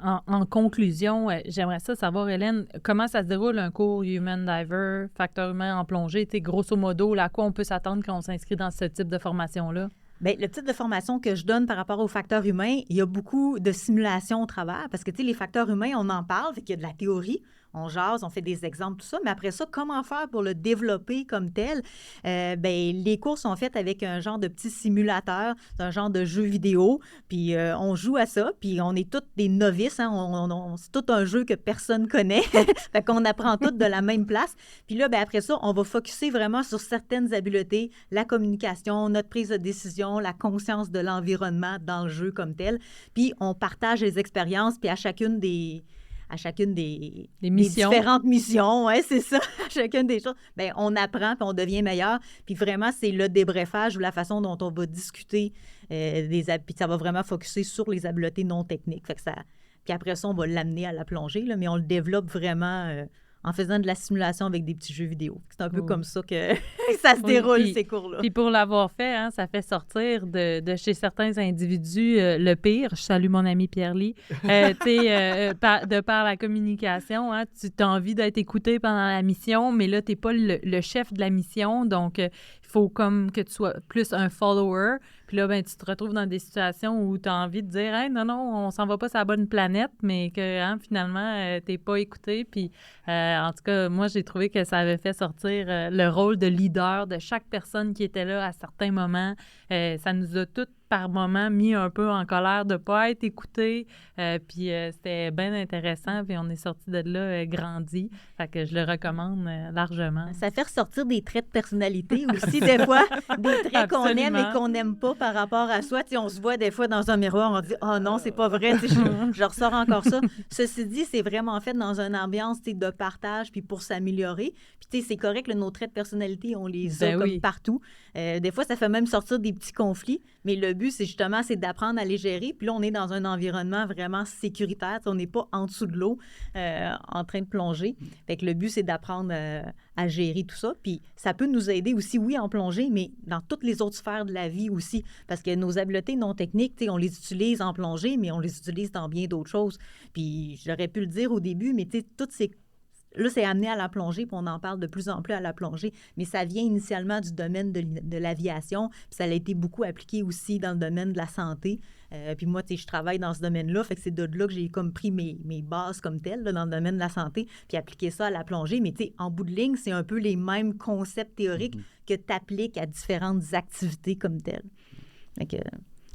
En conclusion, j'aimerais savoir, Hélène, comment ça se déroule un cours Human Diver, facteur humain en plongée? Grosso modo, à quoi on peut s'attendre quand on s'inscrit dans ce type de formation-là? Bien, le type de formation que je donne par rapport aux facteurs humains, il y a beaucoup de simulations au travers parce que, les facteurs humains, on en parle, fait qu'il y a de la théorie, on jase, on fait des exemples, tout ça, mais après ça, comment faire pour le développer comme tel? Les cours sont faits avec un genre de petit simulateur, un genre de jeu vidéo, puis on joue à ça, puis on est tous des novices, hein, c'est tout un jeu que personne connaît, fait qu'on apprend tous de la même place, puis là, après ça, on va focusser vraiment sur certaines habiletés, la communication, notre prise de décision, la conscience de l'environnement dans le jeu comme tel, puis on partage les expériences, puis à chacune des différentes missions, ouais, c'est ça, chacune des choses, on apprend puis on devient meilleur. Puis vraiment, c'est le débriefage ou la façon dont on va discuter puis ça va vraiment focusser sur les habiletés non techniques. Fait que puis après ça, on va l'amener à la plongée, là, mais on le développe vraiment en faisant de la simulation avec des petits jeux vidéo. C'est un peu comme ça que ça se déroule, ces cours-là. Puis pour l'avoir fait, ça fait sortir de chez certains individus le pire. Je salue mon ami Pierre-Ly. De par la communication, tu as envie d'être écouté pendant la mission, mais là, tu n'es pas le chef de la mission. Donc, il faut comme que tu sois plus un follower. Puis là, tu te retrouves dans des situations où tu as envie de dire hey, « Non, on s'en va pas sur la bonne planète », mais que finalement, tu n'es pas écouté. Puis en tout cas, moi, j'ai trouvé que ça avait fait sortir le rôle de leader de chaque personne qui était là à certains moments. Ça nous a toutes, par moments, mis un peu en colère de ne pas être écoutés. Puis c'était bien intéressant. Puis on est sorti de là grandi. Fait que je le recommande largement. Ça fait ressortir des traits de personnalité aussi, des fois. Des traits qu'on aime et qu'on n'aime pas par rapport à soi. On se voit des fois dans un miroir, on dit « Oh non, c'est pas vrai. » Je ressors encore ça. Ceci dit, c'est vraiment fait dans une ambiance de partage puis pour s'améliorer. Puis c'est correct, nos traits de personnalité, on les a comme partout. Des fois, ça fait même sortir des petits conflits. Mais le but, c'est d'apprendre à les gérer. Puis là, on est dans un environnement vraiment sécuritaire. On n'est pas en dessous de l'eau en train de plonger. Fait que le but, c'est d'apprendre à gérer tout ça. Puis ça peut nous aider aussi, oui, en plongée, mais dans toutes les autres sphères de la vie aussi. Parce que nos habiletés non techniques, on les utilise en plongée, mais on les utilise dans bien d'autres choses. Puis j'aurais pu le dire au début, mais toutes ces... Là, c'est amené à la plongée, puis on en parle de plus en plus à la plongée, mais ça vient initialement du domaine de l'aviation, puis ça a été beaucoup appliqué aussi dans le domaine de la santé. Puis moi, je travaille dans ce domaine-là, fait que c'est de là que j'ai comme pris mes bases comme telles là, dans le domaine de la santé, puis appliquer ça à la plongée. Mais en bout de ligne, c'est un peu les mêmes concepts théoriques que tu appliques à différentes activités comme telles. Fait que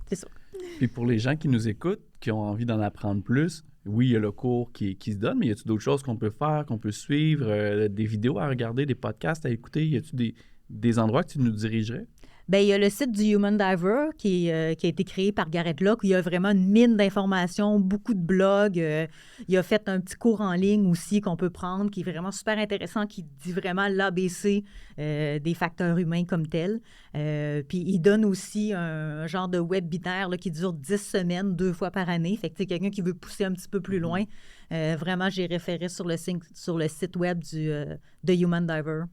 c'est ça. Puis pour les gens qui nous écoutent, qui ont envie d'en apprendre plus, oui, il y a le cours qui se donne, mais y a-t-il d'autres choses qu'on peut faire, qu'on peut suivre, des vidéos à regarder, des podcasts à écouter? Y a-t-il des endroits que tu nous dirigerais? Bien, il y a le site du Human Diver qui a été créé par Garrett Locke, où il y a vraiment une mine d'informations, beaucoup de blogs. Il a fait un petit cours en ligne aussi qu'on peut prendre, qui est vraiment super intéressant, qui dit vraiment l'ABC des facteurs humains comme tels. Puis il donne aussi un genre de webinaire là, qui dure 10 semaines, 2 fois par année. Fait que quelqu'un qui veut pousser un petit peu plus loin, vraiment, j'ai référé sur le site web de Human Diver.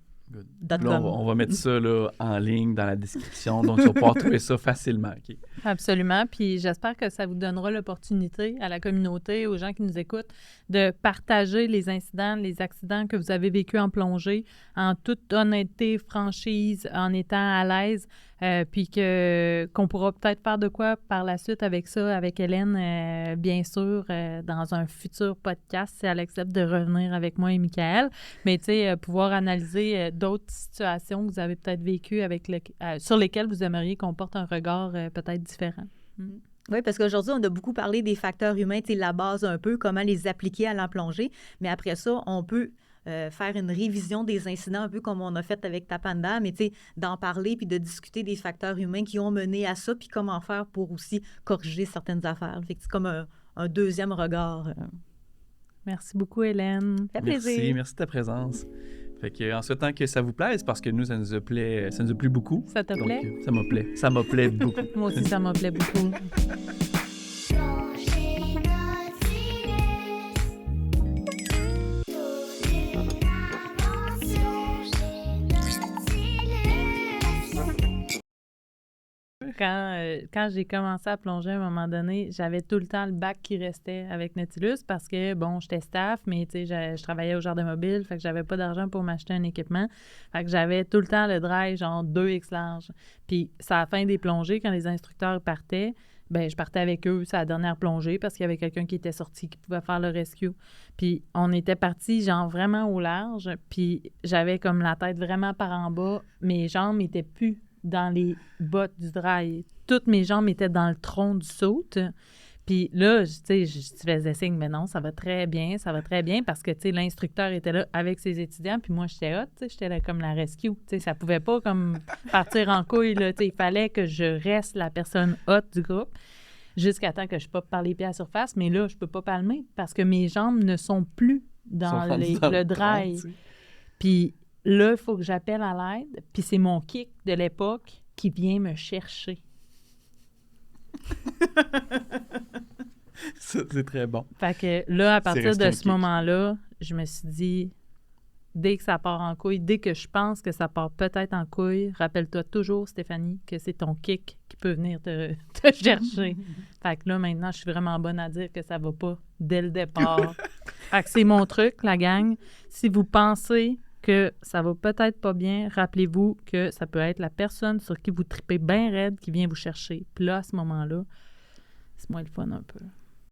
Là, on va mettre ça là, en ligne dans la description, donc tu vas pouvoir trouver ça facilement. Okay? Absolument. Puis j'espère que ça vous donnera l'opportunité à la communauté, aux gens qui nous écoutent, de partager les incidents, les accidents que vous avez vécus en plongée, en toute honnêteté, franchise, en étant à l'aise, puis qu'on pourra peut-être faire de quoi par la suite avec ça, avec Hélène, bien sûr, dans un futur podcast, si elle accepte de revenir avec moi et Michael. Mais tu sais, pouvoir analyser d'autres situations que vous avez peut-être vécues sur lesquelles vous aimeriez qu'on porte un regard peut-être différent. Oui, parce qu'aujourd'hui, on a beaucoup parlé des facteurs humains, tu sais, la base un peu, comment les appliquer à la plongée. Mais après ça, on peut faire une révision des incidents, un peu comme on a fait avec Tapanda, mais tu sais, d'en parler puis de discuter des facteurs humains qui ont mené à ça, puis comment faire pour aussi corriger certaines affaires. Fait que c'est comme un deuxième regard. Merci beaucoup, Hélène. Ça fait plaisir. Merci de ta présence. Fait que, en souhaitant que ça vous plaise, parce que nous, ça nous a plu beaucoup. Ça te plaît? Donc, ça m'a plu. Ça m'a plu beaucoup. Moi aussi, ça m'a plu beaucoup. Quand j'ai commencé à plonger à un moment donné, j'avais tout le temps le bac qui restait avec Nautilus parce que, bon, j'étais staff, mais tu sais, je travaillais au Jardin Mobile, fait que j'avais pas d'argent pour m'acheter un équipement. Fait que j'avais tout le temps le dry, genre 2X large. Puis, c'est à la fin des plongées, quand les instructeurs partaient, ben je partais avec eux, c'est la dernière plongée parce qu'il y avait quelqu'un qui était sorti qui pouvait faire le rescue. Puis, on était partis, genre, vraiment au large, puis j'avais comme la tête vraiment par en bas. Mes jambes n'étaient plus dans les bottes du dry. Toutes mes jambes étaient dans le tronc du saut. Puis là, tu sais, je faisais signe, mais non, ça va très bien parce que, tu sais, l'instructeur était là avec ses étudiants, puis moi, j'étais hot, tu sais, j'étais là comme la rescue. Tu sais, ça pouvait pas comme partir en couille, là, tu sais, il fallait que je reste la personne hot du groupe jusqu'à temps que je pop par les pieds à la surface, mais là, je peux pas palmer parce que mes jambes ne sont plus dans le dry. Puis là, il faut que j'appelle à l'aide, puis c'est mon kick de l'époque qui vient me chercher. Ça, c'est très bon. Fait que là, à partir de ce moment-là, je me suis dit, dès que ça part en couille, dès que je pense que ça part peut-être en couille, rappelle-toi toujours, Stéphanie, que c'est ton kick qui peut venir te chercher. Fait que là, maintenant, je suis vraiment bonne à dire que ça va pas dès le départ. Fait que c'est mon truc, la gang. Si vous pensez que ça va peut-être pas bien, rappelez-vous que ça peut être la personne sur qui vous tripez bien raide qui vient vous chercher. Puis là, à ce moment-là, c'est moins le fun un peu.